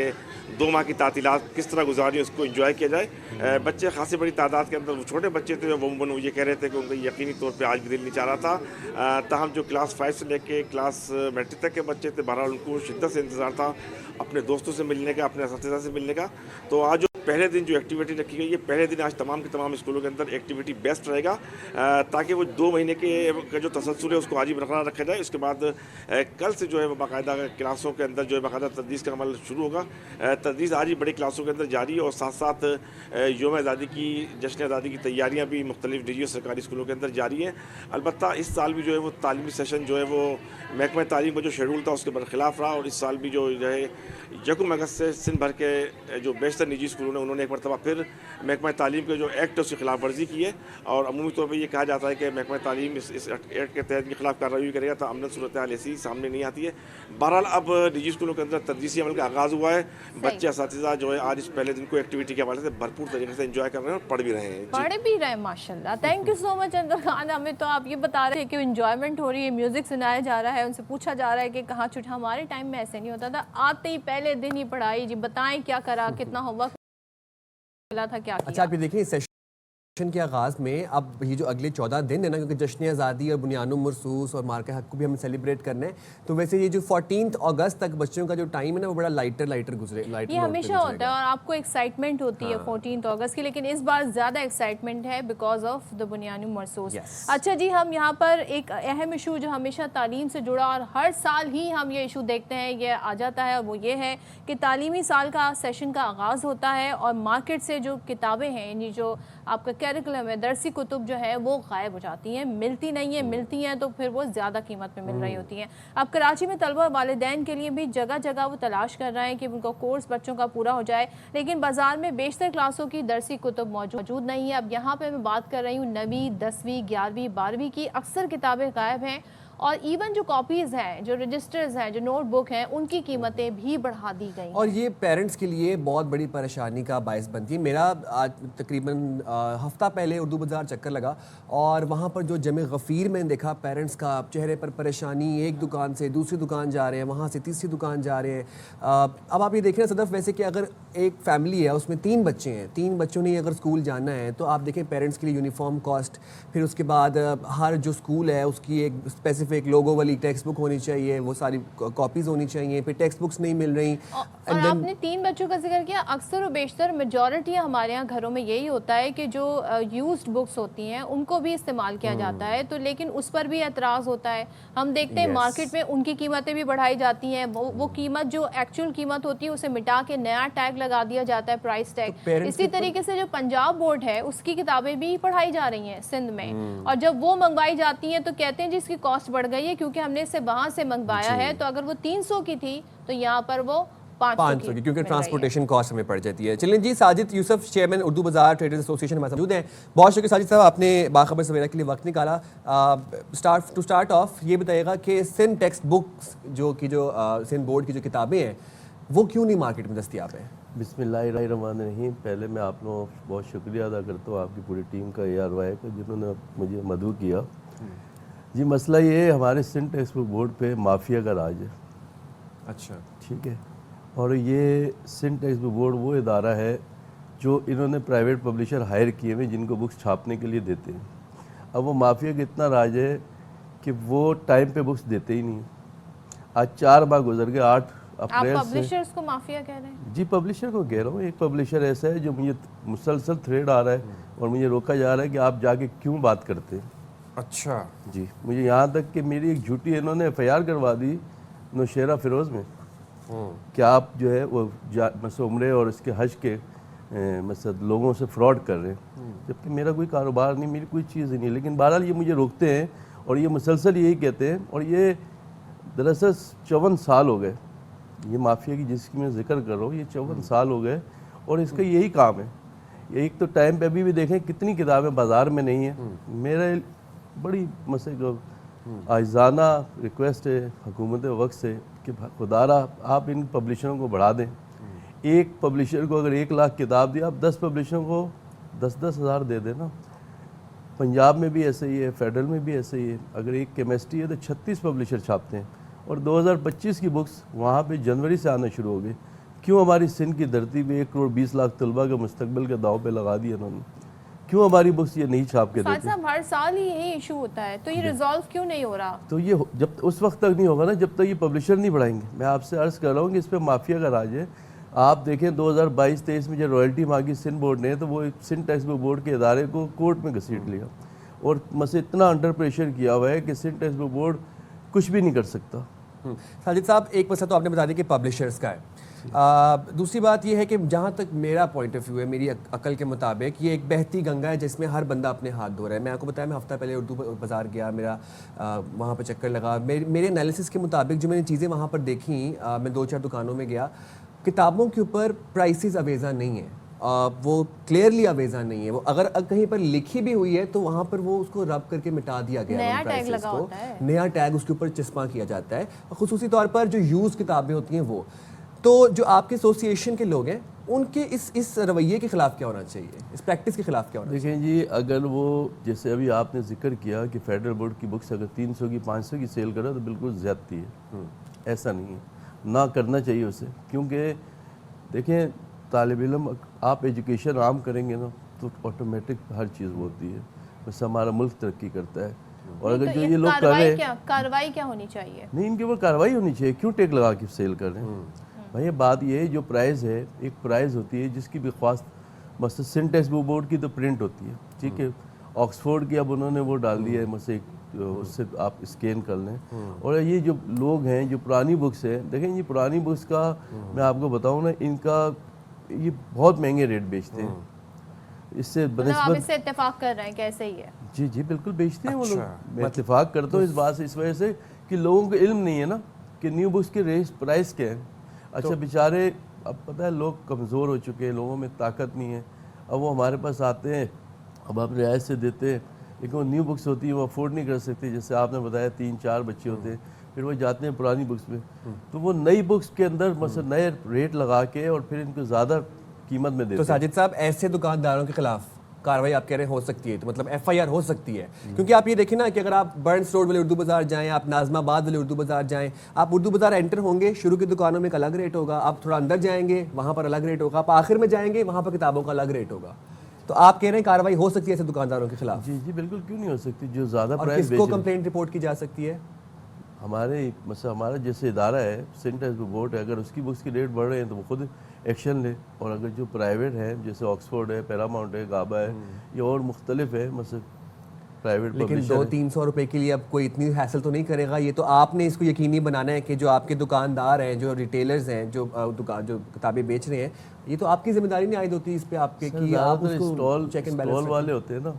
2 माह की तातीलात किस तरह गुजारी, उसको एंजॉय किया जाए। बच्चे खासी बड़ी तादाद के अंदर, वो छोटे बच्चे थे वो ये कह रहे थे कि उनका यकीनी तौर पर आज भी दिल नहीं चाह रहा था। ताहम जो क्लास 5 से लेकर क्लास मैट्रिक तक के बच्चे थे, बहरहाल उनको शिद्दत से इंतज़ार था अपने दोस्तों से मिलने का, अपने असातिज़ा से मिलने का। तो आज पहले दिन जो एक्टिविटी रखी गई है, पहले दिन आज तमाम के तमाम स्कूलों के अंदर एक्टिविटी बेस्ट रहेगा, ताकि वो 2 महीने के जो तसलसल है उसको आज ही बरकरार रखा जाए। उसके बाद कल से जो है वो बाकायदा क्लासों के अंदर जो है बाकायदा तदरीस का अमल शुरू होगा। तदरीस आज ही बड़ी क्लासों के अंदर जारी है और साथ साथ यौम आज़ादी की, जश्न आज़ादी की तैयारियाँ भी मुख्तलिफ निजी और सरकारी स्कूलों के अंदर जारी हैं। अलबत्ता इस साल भी जो है वो तालीमी सेशन जो है वो महकमा तालीम का जो शेड्यूल था उसके बरखिलाफ़ रहा और इस साल भी जो है 1 अगस्त से सिंध भर के जो बेशतर निजी स्कूलों ने उन्होंने एक मरतबा फिर महकमा तालीम के जो एक्ट है उसकी खिलाफ वर्जी की है। और अमूमी तौर पर यह कहा जाता है कि महकमा तालीम इस एक्ट के तहत के खिलाफ कार्रवाई करेगा तो अमन सूरत हाल ऐसी सामने नहीं आती है। बहरहाल अब निजी स्कूलों के अंदर तदरीसी अमल का आगाज़ हुआ है। बच्चे असातिज़ा जो है आज इस पहले दिन को एक्टिविटी के हवाले से भरपूर तरीके से एंजॉय कर रहे हैं और पढ़ भी रहे हैं। पढ़ भी रहे हैं माशाल्लाह। Thank you so much Anwar Khan. हमें तो आप ये बता रहे हैं कि एंजॉयमेंट हो रही है, म्यूजिक सुनाया जा रहा है, उनसे पूछा जा रहा है कि कहाँ छुट्टी। हमारे टाइम में ऐसे नहीं होता था, आते ही पहले दिन ही पढ़ाई। जी बताएं क्या करा, कितना होमवर्क मिला था, क्या किया? अच्छा, आप ये देखिए सेशन के आगाज़ में अब ये जो अगले 14 दिन है ना, क्योंकि जश्न आज़ादी और बुनियानुम मरसूस और मार्के हक को भी हमें सेलिब्रेट करना है, तो वैसे ये जो 14 अगस्त तक बच्चों का जो टाइम है ना वो बड़ा लाइटर गुजरे। ये हमेशा होता है और आपको एक्साइटमेंट होती है 14 अगस्त की, लेकिन इस बार ज़्यादा एक्साइटमेंट है बिकॉज ऑफ द बुनियानुम मरसूस। अच्छा जी, हम यहाँ पर एक अहम इशू जो हमेशा तालीम से जुड़ा और हर साल ही हम ये इशू देखते हैं, ये आ जाता है, और वो ये है कि तालीमी साल का सेशन का आगाज़ होता है और मार्केट से जो किताबें हैं, यानी जो आपका कैरिकुलम है, दरसी कुतुब जो है वो गायब हो जाती हैं, मिलती नहीं है, मिलती हैं तो फिर वो ज़्यादा कीमत में मिल रही होती हैं। अब कराची में तलबा और वालिदैन के लिए भी जगह जगह वो तलाश कर रहे हैं कि उनका कोर्स बच्चों का पूरा हो जाए, लेकिन बाज़ार में बेशतर क्लासों की दरसी कुतुब मौजूद नहीं है। अब यहाँ पर मैं बात कर रही हूँ 9वीं, 10वीं, 11वीं, 12वीं की, अक्सर किताबें गायब हैं और इवन जो कॉपीज़ हैं, जो रजिस्टर्स हैं, जो नोटबुक हैं, उनकी कीमतें भी बढ़ा दी गई। और ये पेरेंट्स के लिए बहुत बड़ी परेशानी का बायस बनती है। मेरा आज तकरीबन हफ्ता पहले उर्दू बाज़ार चक्कर लगा और वहाँ पर जो जमे गफ़ीर मैंने देखा पेरेंट्स का चेहरे पर परेशानी, एक दुकान से दूसरी दुकान जा रहे हैं, वहाँ से तीसरी दुकान जा रहे हैं। अब आप ये देखें ना सदफ, वैसे कि अगर एक फैमिली है उसमें 3 बच्चे हैं, 3 बच्चों ने अगर स्कूल जाना है तो आप देखें पेरेंट्स के लिए यूनिफॉर्म कॉस्ट, फिर उसके बाद हर जो स्कूल है उसकी एक स्पेसिफिक लोगो वाली टेक्स्ट बुक होनी चाहिए, वो सारी कॉपीज़ होनी चाहिए, फिर टेक्स्ट बुक्स नहीं मिल रही। और आपने 3 बच्चों का जिक्र किया, अक्सर और बेशतर मेजॉरिटी हमारे यहाँ घरों में यही होता है कि जो यूज्ड बुक्स होती हैं उनको भी इस्तेमाल किया जाता है, तो लेकिन उस पर भी एतराज़ होता है। हम देखते हैं मार्केट में उनकी कीमतें भी बढ़ाई जाती हैं, वो कीमत जो एक्चुअल कीमत होती है उसे मिटा के नया टैग लगा दिया जाता है, प्राइस टैग। इसी तरीके से जो पंजाब बोर्ड है उसकी किताबें भी पढ़ाई जा रही हैं सिंध में, और जब वो मंगवाई जाती हैं तो कहते हैं जी इसकी कॉस्ट बढ़ गई है क्योंकि हमने इसे वहाँ से मंगवाया है, तो अगर वो 300 की थी तो यहाँ पर वो 500 की, क्योंकि ट्रांसपोर्टेशन कॉस्ट हमें पड़ जाती है। चलें जी, साजिद यूसुफ, चेयरमैन उर्दू बाज़ार ट्रेडर्स एसोसिएशन हमारे मौजूद हैं। बहुत शुक्रिया साजिद साहब, आपने बाखबर सवेरा के लिए वक्त निकाला। स्टार्ट ऑफ ये बताइएगा कि सिंध टेक्स्ट बुक्स जो सिंध बोर्ड की जो किताबें हैं वो क्यों नहीं मार्केट में दस्तियाब है? बिस्मिल्लाहिर्रहमानिर्रहीम। पहले मैं आप लोगों का बहुत शुक्रिया अदा करता हूँ, आपकी पूरी टीम का ARY का, जिन्होंने मुझे मदऊ किया। जी मसला ये है, हमारे सिंध टेक्स्ट बुक बोर्ड पे माफिया का राज है। अच्छा, ठीक है। और ये सिंध टेक्स्ट बुक बोर्ड वो इदारा है जो इन्होंने प्राइवेट पब्लिशर हायर किए हुए जिनको बुक्स छापने के लिए देते हैं। अब वो माफिया का इतना राज है कि वो टाइम पे बुक्स देते ही नहीं। आज 4 माह गुजर गए, आप अप्रैल से। पब्लिशर्स को माफिया कह रहे हैं? जी पब्लिशर को कह रहा हूँ, एक पब्लिशर ऐसा है जो मुझे मुसलसल थ्रेड आ रहा है और मुझे रोका जा रहा है कि आप जाके क्यों बात करते हैं। अच्छा। जी, मुझे यहाँ तक कि मेरी एक झूठी इन्होंने FIR करवा दी नौशेरा फिरोज़ में कि आप जो है वो मतलब उम्रे और इसके हज के मतलब लोगों से फ्रॉड कर रहे हैं, जबकि मेरा कोई कारोबार नहीं, मेरी कोई चीज़ नहीं, लेकिन बहरहाल ये मुझे रोकते हैं और ये मुसलसल यही कहते हैं। और ये दरअसल 54 साल हो गए, ये माफिया की जिसकी मैं जिक्र कर रहा हूँ, ये 54 साल हो गए और इसका यही काम है। ये एक तो टाइम पे अभी भी देखें कितनी किताबें बाज़ार में नहीं है। मेरा बड़ी मसले आइज़ाना रिक्वेस्ट है हुकूमत वक्त से कि खुदारा आप इन पब्लिशरों को बढ़ा दें। एक पब्लिशर को अगर 1 लाख किताब दी, आप 10 पब्लिशरों को 10-10 हज़ार दे देना। पंजाब में भी ऐसे ही है, फेडरल में भी ऐसे ही है। अगर एक केमिस्ट्री है तो 36 पब्लिशर छापते हैं और 2025 की बुक्स वहाँ पे जनवरी से आना शुरू हो गई। क्यों हमारी सिंध की धरती पे 1 करोड़ 20 लाख तलबा के मुस्तकबिल के दाव पे लगा दिया उन्होंने? क्यों हमारी बुक्स ये नहीं छाप के देते? साहब हर साल ही यही इशू होता है, तो ये रिजॉल्व क्यों नहीं हो रहा? तो ये जब उस वक्त तक नहीं होगा ना जब तक ये पब्लिशर नहीं बढ़ाएंगे। मैं आपसे अर्ज़ कर रहा हूँ कि इस पर माफिया का राज है। आप देखें 2022-23 में जो रॉयल्टी मांगी सिंध बोर्ड ने, तो वो सिंध टेक्स्ट बुक बोर्ड के इदारे को कोर्ट में घसीट लिया और मसे इतना अंडर प्रेशर किया हुआ है कि सिंध टेक्स्ट बुक बोर्ड कुछ भी नहीं कर सकता। साजिद साहब, एक मसला तो आपने बता दिया कि पब्लिशर्स का है। दूसरी बात यह है कि जहाँ तक मेरा पॉइंट ऑफ व्यू है, मेरी अकल के मुताबिक ये एक बहती गंगा है जिसमें हर बंदा अपने हाथ धो रहा है। मैं आपको बताया, मैं हफ्ता पहले उर्दू बाज़ार गया, मेरा वहाँ पर चक्कर लगा। मेरे एनालिसिस के मुताबिक जो मैंने चीज़ें वहाँ पर देखी, मैं 2-4 दुकानों में गया, किताबों के ऊपर प्राइसेस अवेज़ा नहीं है, वो क्लियरली अवेज़ा नहीं है। वो अगर कहीं पर लिखी भी हुई है तो वहाँ पर वो उसको रब करके मिटा दिया गया है, नया टैग लगा होता है, नया टैग उसके ऊपर चिस्पा किया जाता है, खुसूसी तौर पर जो यूज़ किताबें होती हैं वो। तो जो आपके एसोसिएशन के लोग हैं उनके इस रवैये के खिलाफ क्या होना चाहिए, इस प्रैक्टिस के खिलाफ क्या होना चाहिए? देखें जी, अगर वो जैसे अभी आपने जिक्र किया कि फेडरल बोर्ड की बुक्स अगर 300 की 500 की सेल करे तो बिल्कुल ज़्यादती है। ऐसा नहीं है, ना करना चाहिए उसे, क्योंकि देखें तालिब इल्म आप एजुकेशन आम करेंगे ना तो ऑटोमेटिक हर चीज़ होती है, बस हमारा मुल्क तरक्की करता है। और अगर जो ये लोग कर रहे हैं, कार्रवाई क्या होनी चाहिए? नहीं, इनके ऊपर कार्रवाई होनी चाहिए। क्यों टेक लगा के सेल कर रहे हैं भाई? बात ये है, जो प्राइस है, एक प्राइस होती है जिसकी भी ख्वास्त मसलन सिंध टेक्स्ट बुक बोर्ड की तो प्रिंट होती है, ठीक है। ऑक्सफोर्ड की अब उन्होंने वो डाल दिया है, मुझसे उससे आप स्कैन कर लें। और ये जो लोग हैं जो पुरानी बुक्स है, देखें ये पुरानी बुक्स का मैं आपको बताऊं ना, इनका ये बहुत महंगे रेट बेचते हैं। इससे आप इससे इत्तेफाक कर रहे हैं? कैसे ही है? जी जी बिल्कुल बेचते हैं वो लोग। मैं इत्तेफाक करता हूँ इस बात से, इस वजह से कि लोगों को इल्म नहीं है ना कि न्यू बुक्स के रेट प्राइस क्या है। अच्छा बेचारे, अब पता है लोग कमज़ोर हो चुके हैं, लोगों में ताकत नहीं है, अब वो हमारे पास आते हैं, अब आप रियायत से देते हैं, लेकिन वो न्यू बुक्स होती हैं वो अफोर्ड नहीं कर सकते। जैसे आपने बताया 3-4 बच्चे होते हैं, फिर वो जाते हैं पुरानी बुक्स में, तो वो नई बुक्स के अंदर मतलब नए रेट लगा के और फिर इनको ज़्यादा कीमत में देते हैं। तो साजिद साहब, ऐसे दुकानदारों के खिलाफ कार्रवाई आप कह रहे हैं हो सकती है, तो मतलब FIR हो सकती है? क्योंकि आप ये देखें ना कि अगर आप बर्न्स रोड वाले उर्दू बाज़ार जाएं, आप नाज़माबाद वाले उर्दू बाज़ार जाएं, आप उर्दू बाज़ार एंटर होंगे, शुरू की दुकानों में एक अलग रेट होगा, आप थोड़ा अंदर जाएंगे वहाँ पर अलग रेट होगा, आप आखिर में जाएंगे वहाँ पर किताबों का अलग रेट होगा। तो आप कह रहे हैं कार्रवाई हो सकती है ऐसे दुकानदारों के खिलाफ? जी जी बिल्कुल, क्यों नहीं हो सकती। जो ज़्यादा और प्राइस किसको कंप्लेंट रिपोर्ट की जा सकती है? हमारे मतलब हमारा जैसे इदारा है सिंध टेक्स्ट बुक बोर्ड है, अगर उसकी बुक्स की रेट बढ़ रहे हैं तो वो खुद एक्शन ले। और अगर जो प्राइवेट है जैसे ऑक्सफोर्ड है, पैरामाउंट है, गाबा है, ये और मुख्तलिफ है मतलब प्राइवेट, लेकिन 200-300 रुपए के लिए अब कोई इतनी हैसल तो नहीं करेगा। ये तो आपने इसको यकीनी बनाना है कि जो आपके दुकानदार हैं, जो रिटेलर्स हैं, जो किताबें बेच रहे हैं, ये तो आपकी जिम्मेदारी नहीं आयद होती इस पे आपके कि आप उसको स्टॉल चेक एंड बैलेंस वाले होते हैं ना,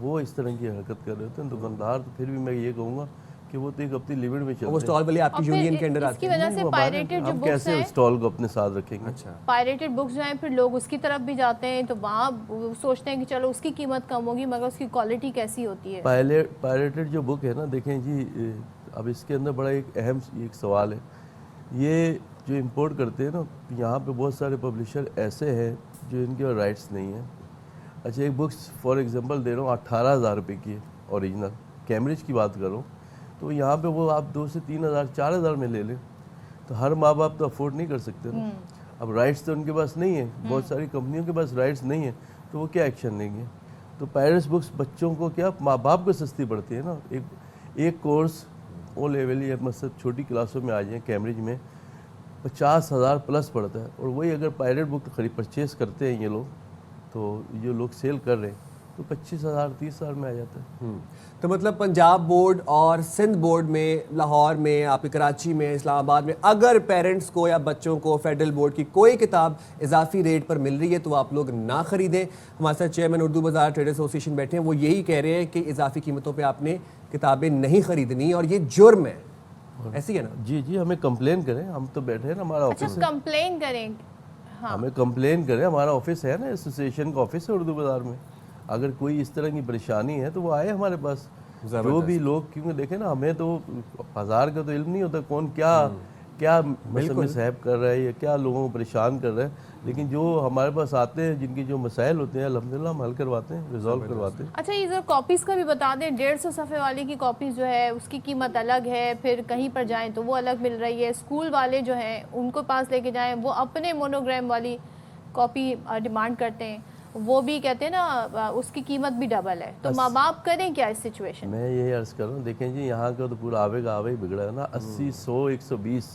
वो इस तरह की हरकत कर रहे होते हैं। दुकानदार तो फिर भी मैं ये कहूँगा कि वो तो एक अपनी लिमिट में चलते हैं। वो स्टॉल वाले आपकी यूनियन के अंडर आते हैं। इसकी वजह से पायरेटेड जो बुक्स कैसे हैं, स्टॉल को अपने साथ रखेंगे? अच्छा, पायरेटेड बुक्स जाएं फिर लोग उसकी तरफ भी जाते हैं, तो वहाँ सोचते हैं कि चलो उसकी कीमत कम होगी मगर उसकी क्वालिटी कैसी होती है? पायरेटेड जो बुक है ना, देखें जी अब इसके अंदर बड़ा एक अहम एक सवाल है। ये जो इंपोर्ट करते हैं ना, यहाँ पे बहुत सारे पब्लिशर ऐसे हैं जो इनके राइट्स नहीं है। अच्छा एक बुक्स फॉर एग्जांपल दे रहा हूँ 18,000 रुपये की है ओरिजिनल, कैम्ब्रिज की बात कर रहा हूँ, तो यहाँ पे वो आप 2 से 3,000 4,000 में ले लें, तो हर माँ बाप तो अफोर्ड नहीं कर सकते ना। अब राइट्स तो उनके पास नहीं है, बहुत सारी कंपनियों के पास राइट्स नहीं है, तो वो क्या एक्शन लेंगे? तो पायरेट्स बुक्स बच्चों को क्या माँ बाप को सस्ती पड़ती है ना। एक कोर्स ओ लेवल या मतलब छोटी क्लासों में आ जाए कैम्ब्रिज में 50,000 प्लस पड़ता है। और वही अगर पायरेट बुक परचेस करते हैं ये लोग, तो जो लोग सेल कर रहे हैं, तो 25,000 30,000 में आ जाता है। तो मतलब पंजाब बोर्ड और सिंध बोर्ड में, लाहौर में, आपके कराची में, इस्लामाबाद में अगर पेरेंट्स को या बच्चों को फेडरल बोर्ड की कोई किताब इजाफी रेट पर मिल रही है तो आप लोग ना खरीदें। हमारे साथ चेयरमैन उर्दू बाज़ार ट्रेडर एसोसिएशन बैठे हैं, वो यही कह रहे हैं कि इजाफी कीमतों पर आपने किताबें नहीं खरीदनी और ये जुर्म है। ऐसी है ना? जी जी, हमें कंप्लेन करें, हम तो बैठे हैं ना, हमारा अच्छा, ऑफिस है। कंप्लेन करें? हाँ। हमें कंप्लेन करें, हमारा ऑफिस है ना, एसोसिएशन का ऑफिस है उर्दू बाज़ार में। अगर कोई इस तरह की परेशानी है तो वो आए हमारे पास। जो भी लोग, क्योंकि देखें ना, हमें तो बाजार का तो इल्म नहीं होता कौन क्या मिसहैप कर रहा है या क्या लोगों को परेशान कर रहा है, लेकिन जो हमारे पास आते हैं, जिनकी जो मसाइल होते हैं, अल्हम्दुलिल्लाह हम हल करवाते हैं, रिजॉल्व करवाते हैं। अच्छा, ये जो कॉपीज़ का भी बता दें, 150 सफ़े वाली की कॉपीज़ जो है उसकी कीमत अलग है, फिर कहीं पर जाएं तो वो अलग मिल रही है। स्कूल वाले जो हैं उनको पास लेके जाएं, वो अपने मोनोग्राम वाली कॉपी डिमांड करते हैं, वो भी कहते हैं ना उसकी कीमत भी डबल है। तो माँ बाप करें क्या इस सिचुएशन? मैं यही अर्ज़ कर रहा हूँ, देखें जी, यहाँ का तो पूरा आवे का आवे ही बिगड़ा है ना। 80 100 120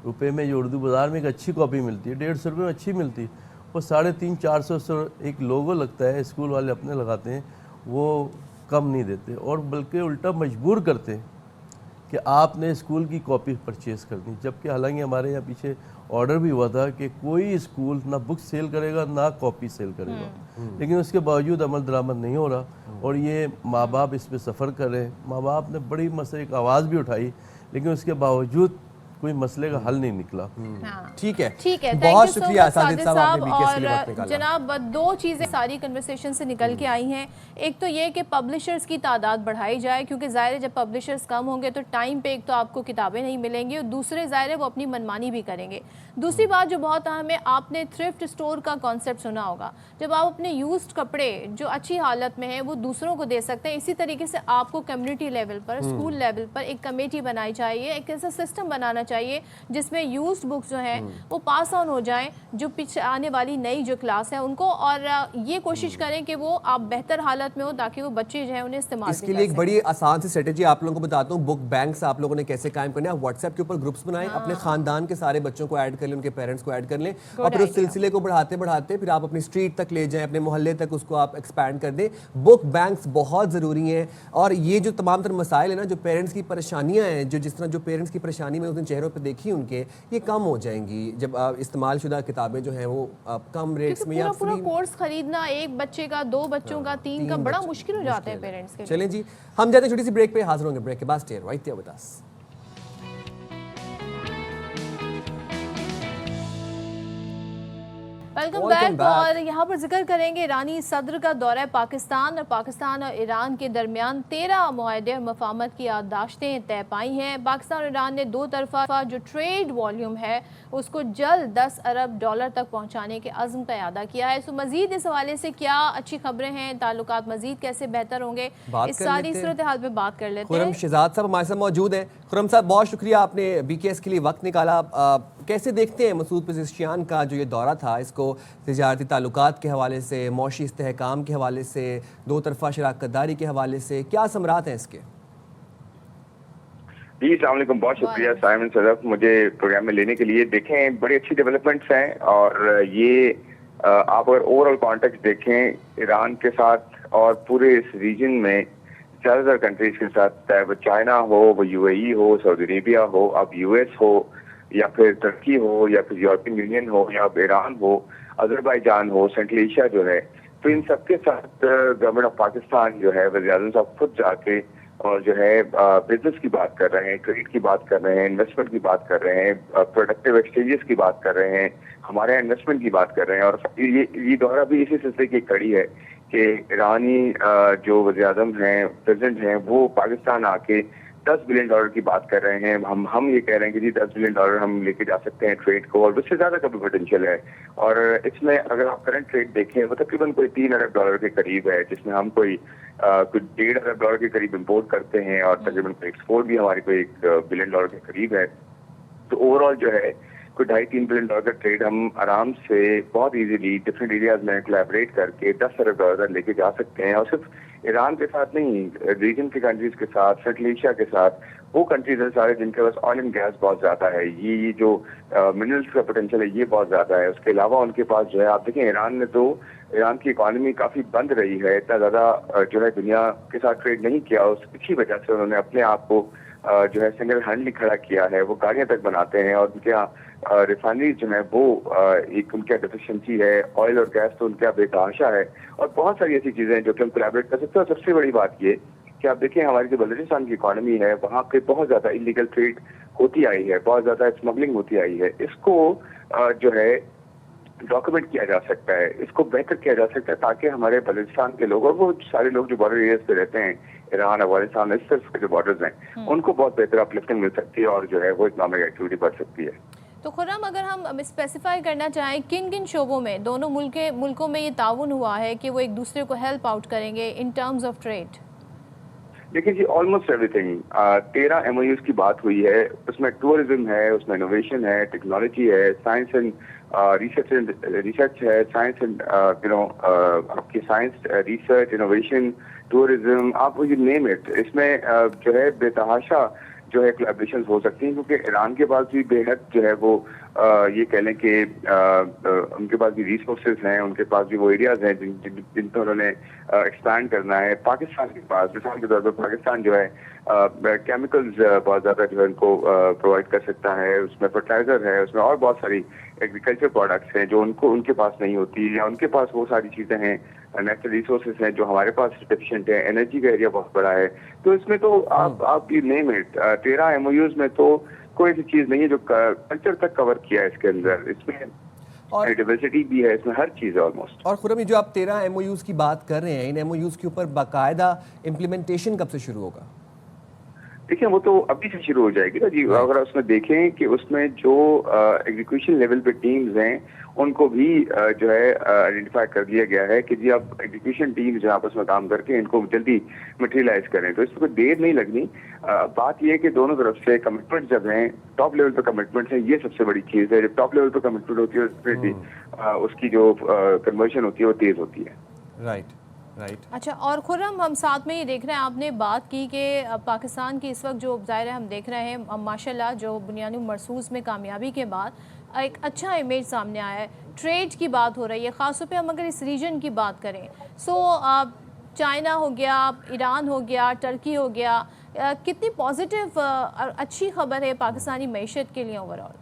रुपये में जो उर्दू बाज़ार में एक अच्छी कॉपी मिलती है, 150 रुपये में अच्छी मिलती है, वो 350 400 एक लोगो लगता है, स्कूल वाले अपने लगाते हैं, वो कम नहीं देते और बल्कि उल्टा मजबूर करते हैं कि आपने स्कूल की कॉपी परचेज़ करनी। जबकि हालांकि हमारे यहाँ पीछे ऑर्डर भी हुआ था कि कोई स्कूल ना बुक सेल करेगा ना कॉपी सेल करेगा, लेकिन उसके बावजूद अमल दरामद नहीं हो रहा और ये माँ बाप इस पे सफ़र कर रहे हैं। माँ बाप ने बड़ी मसले एक आवाज़ भी उठाई, लेकिन उसके बावजूद कोई मसले का हल नहीं निकला। ठीक है, ठीक है, बहुत शुक्रिया साजिद साहब, आपने BKS के लिए वक्त और निकाला। जनाब, दो चीज़ें सारी कन्वर्सेशन से निकल के आई हैं। एक तो ये कि पब्लिशर्स की तादाद बढ़ाई जाए, क्योंकि ज़ाहिर है जब पब्लिशर्स कम होंगे तो टाइम पे एक तो आपको किताबें नहीं मिलेंगी और दूसरे ज़ाहिर है वो अपनी मनमानी भी करेंगे। दूसरी बात जो बहुत अहम है, आपने थ्रिफ्ट स्टोर का कॉन्सेप्ट सुना होगा। जब आप अपने यूज्ड कपड़े जो अच्छी हालत में हैं वो दूसरों को दे सकते हैं, इसी तरीके से आपको कम्युनिटी लेवल पर, स्कूल लेवल पर एक कमेटी बनाई चाहिए, एक ऐसा सिस्टम बनाना चाहिए जिसमें यूज्ड बुक्स जो हैं वो पास ऑन हो जाएं जो पीछे आने वाली नई जो क्लास है उनको, और ये कोशिश करें कि वो आप बेहतर हालत में हो ताकि वो बच्चे जो हैं उन्हें इस्तेमाल इसके लिए एक बड़ी आसान सी स्ट्रेटेजी आप लोगों को बताता हूँ। बुक बैंक्स आप लोगों ने कैसे कायम करना है। व्हाट्सएप के ऊपर ग्रुप्स बनाएं, अपने खानदान के सारे बच्चों को ऐड कर लें, उनके पेरेंट्स को ऐड कर लें और फिर उस सिलसिले को बढ़ाते बढ़ाते फिर आप अपनी स्ट्रीट तक ले जाएं, अपने मोहल्ले तक उसको आप एक्सपैंड कर दें। बुक बैंक्स बहुत ज़रूरी हैं और ये जो तमाम तर मसाइल है ना, जो पेरेंट्स की परेशानियाँ हैं, जो जिस तरह जो पेरेंट्स की परेशानी में उस दिन चेहरों पर देखी उनके, ये कम हो जाएंगी जब इस्तेमाल शुदा किताबें जो हैं वो कम रेट्स में या पूरा कोर्स खरीदना एक बच्चे का, 2 बच्चों का, 3 का बड़ा मुश्किल हो जाता है पेरेंट्स के लिए। चलें जी, हम जाते हैं छोटी सी ब्रेक पे, हाजिर होंगे ब्रेक के बाद। Stay right there with us. Welcome back. और यहाँ पर जिक्र करेंगे ईरानी सदर का दौरा पाकिस्तान और पाकिस्तान और ईरान के दरमियान 13 मुआहदे और मफाहमत की याददाश्तें तय पाई हैं। पाकिस्तान और ईरान ने 2 तरफा जो ट्रेड वॉल्यूम है उसको जल्द $10 अरब तक पहुँचाने के अज़्म का इरादा किया है। सो मजीद इस हवाले से क्या अच्छी खबरें हैं, ताल्लुकात मजीद कैसे बेहतर होंगे, इस सारी सूरत हाल पे बात कर लेते हैं। खुरम शहजाद साहब हमारे साथ मौजूद हैं। खुरम साहब, बहुत शुक्रिया, आपने BKS के लिए वक्त निकाला। कैसे देखते हैं मसूद पेज़ेश्कियान का जो ये दौरा था, इसको तिजारती ताल्लुकात के हवाले से, मौशी इस्तेहकाम के हवाले से, 2 तरफा शराकतदारी के हवाले से, क्या समरात हैं इसके? जी अस्सलाम वालेकुम, बहुत शुक्रिया साइमन सदफ मुझे प्रोग्राम में लेने के लिए। देखें, बड़ी अच्छी डेवलपमेंट्स हैं और ये आप अगर ओवरऑल कॉन्टेक्स्ट देखें ईरान के साथ और पूरे इस रीजन में ज़्यादातर कंट्रीज के साथ, चाहे वो चाइना हो, वो UAE हो, सऊदी अरेबिया हो, अब US हो या फिर तुर्की हो या फिर यूरोपियन यूनियन हो या ईरान हो, अजरबैजान हो, सेंट्रल एशिया जो है, तो इन सबके साथ गवर्नमेंट ऑफ पाकिस्तान जो है वज़ीर-ए-आज़म साहब खुद जाके और जो है बिजनेस की बात कर रहे हैं, ट्रेड की बात कर रहे हैं, इन्वेस्टमेंट की बात कर रहे हैं, प्रोडक्टिव एक्सचेंजेस की बात कर रहे हैं, हमारे इन्वेस्टमेंट की बात कर रहे हैं। और ये दौरा भी इसी सिलसिले की कड़ी है कि ईरानी जो वज़ीर-ए-आज़म हैं, प्रेसिडेंट हैं, वो पाकिस्तान आके $10 बिलियन की बात कर रहे हैं। हम ये कह रहे हैं कि जी $10 बिलियन हम लेके जा सकते हैं ट्रेड को, और उससे ज़्यादा का भी पोटेंशियल है। और इसमें अगर आप करंट ट्रेड देखें वो तकरीबन कोई $3 अरब के करीब है, जिसमें हम कोई $1.5 अरब के करीब इम्पोर्ट करते हैं और तकरीबन एक्सपोर्ट भी हमारी कोई $1 बिलियन के करीब है। तो ओवरऑल जो है कोई $2.5-3 बिलियन का ट्रेड हम आराम से बहुत इजीली डिफरेंट एरियाज में कोलैबोरेट करके $10 अरब लेके जा सकते हैं। और सिर्फ ईरान के साथ नहीं, रीजन के कंट्रीज के साथ, सेंट्रल एशिया के साथ, वो कंट्रीज हैं सारे जिनके पास ऑयल एंड गैस बहुत ज्यादा है, ये जो मिनरल्स का पोटेंशियल है ये बहुत ज्यादा है। उसके अलावा उनके पास जो है, आप देखें ईरान की इकोनॉमी काफी बंद रही है, इतना ज्यादा जो है दुनिया के साथ ट्रेड नहीं किया, इसी वजह से उन्होंने अपने आप को जो है सिंगल हैंडली खड़ा किया है। वो गाड़ियां तक बनाते हैं और उनके यहाँ रिफाइनरीज जो है वो एक उनके यहाँ डेफिशिएंसी है, ऑयल और गैस तो उनके यहाँ बेतहाशा है, और बहुत सारी ऐसी चीजें हैं जो कि हम कोलैबोरेट कर सकते हैं। और सबसे बड़ी बात ये कि आप देखें हमारी जो बलूचिस्तान की इकोनॉमी है वहाँ पे बहुत ज्यादा इलीगल ट्रेड होती आई है, बहुत ज्यादा स्मगलिंग होती आई है। इसको जो है डॉक्यूमेंट किया जा सकता है, इसको बेहतर किया जा सकता है ताकि हमारे बलूचिस्तान के लोग और वो सारे लोग जो बॉर्डर एरियाज पे रहते हैं, ईरान, अफगानिस्तान, इस तरफ के जो बॉर्डर्स हैं, उनको बहुत बेहतर अपलिफ्टिंग मिल सकती है और जो है वो इकोनॉमिक एक्टिविटी बढ़ सकती है। तो खुर्रम, अगर हम स्पेसिफाई करना चाहें किन किन शोबों में दोनों मुल्कों में ये ताउन हुआ है कि वो एक दूसरे को हेल्प आउट करेंगे इन टर्म्स ऑफ ट्रेड? देखिए जी, ऑलमोस्ट एवरीथिंग। 13 MOUs की बात हुई है, उसमें टूरिज्म है, उसमें इनोवेशन है, टेक्नोलॉजी है, साइंस एंड रिसर्च है, साइंस एंड आपकी साइंस रिसर्च, इनोवेशन, टूरिज्म, आप यू नेम इट। इसमें जो है बेतहाशा जो है कोलैबोरेशन हो सकती हैं, क्योंकि ईरान के पास भी बेहद जो है वो ये कह लें कि उनके पास भी रिसोर्सेज हैं, उनके पास भी वो एरियाज हैं जिन पर उन्होंने एक्सपैंड करना है। पाकिस्तान के पास मिसाल के तौर पर पाकिस्तान जो है केमिकल्स बहुत ज़्यादा जो है उनको प्रोवाइड कर सकता है, उसमें फर्टिलाइजर है, उसमें और बहुत सारी एग्रीकल्चर प्रोडक्ट्स हैं जो उनके पास नहीं होती, या उनके पास वो सारी चीज़ें हैं, नेचुरल रिसोर्सेज हैं जो हमारे पास डेफिशिएंट है, एनर्जी का एरिया बहुत बड़ा है। तो इसमें तो आप यू नेम इट, 13 MOUs में तो कोई ऐसी चीज नहीं है जो कल्चर तक कवर किया है इसके अंदर। इसमें और डाइवर्सिटी भी है, इसमें हर चीज है ऑलमोस्ट। और खुर्रम, ये जो आप 13 MOUs की बात कर रहे हैं, इन MOUs के ऊपर बाकायदा इम्प्लीमेंटेशन कब से शुरू होगा? देखिए वो तो अभी से शुरू हो जाएगी ना जी। अगर उसमें देखें कि उसमें जो एग्जीक्यूशन लेवल पे टीम्स हैं उनको भी जो है आइडेंटिफाई कर दिया गया है कि जी अब एग्जीक्यूशन टीम जो आपस में काम करके इनको जल्दी मटेरियलाइज करें, तो इसमें कोई देर नहीं लगनी। बात यह है कि दोनों तरफ से कमिटमेंट जब हैं, टॉप लेवल पर कमिटमेंट है, ये सबसे बड़ी चीज़ है। जब टॉप लेवल पर कमिटमेंट होती है उसकी जो कन्वर्शन होती है वो तेज़ होती है। राइट। अच्छा, और खुर्रम, हम साथ में ये देख रहे हैं, आपने बात की कि पाकिस्तान की इस वक्त जो ज़ाहिर है हम देख रहे हैं माशाल्लाह जो बुनियादी मरसूस में कामयाबी के बाद एक अच्छा इमेज सामने आया है, ट्रेड की बात हो रही है। ख़ासतौर पे हम अगर इस रीजन की बात करें, चाइना हो गया, ईरान हो गया, टर्की हो गया, कितनी पॉजिटिव अच्छी खबर है पाकिस्तानी मईशत के लिए ओवरऑल?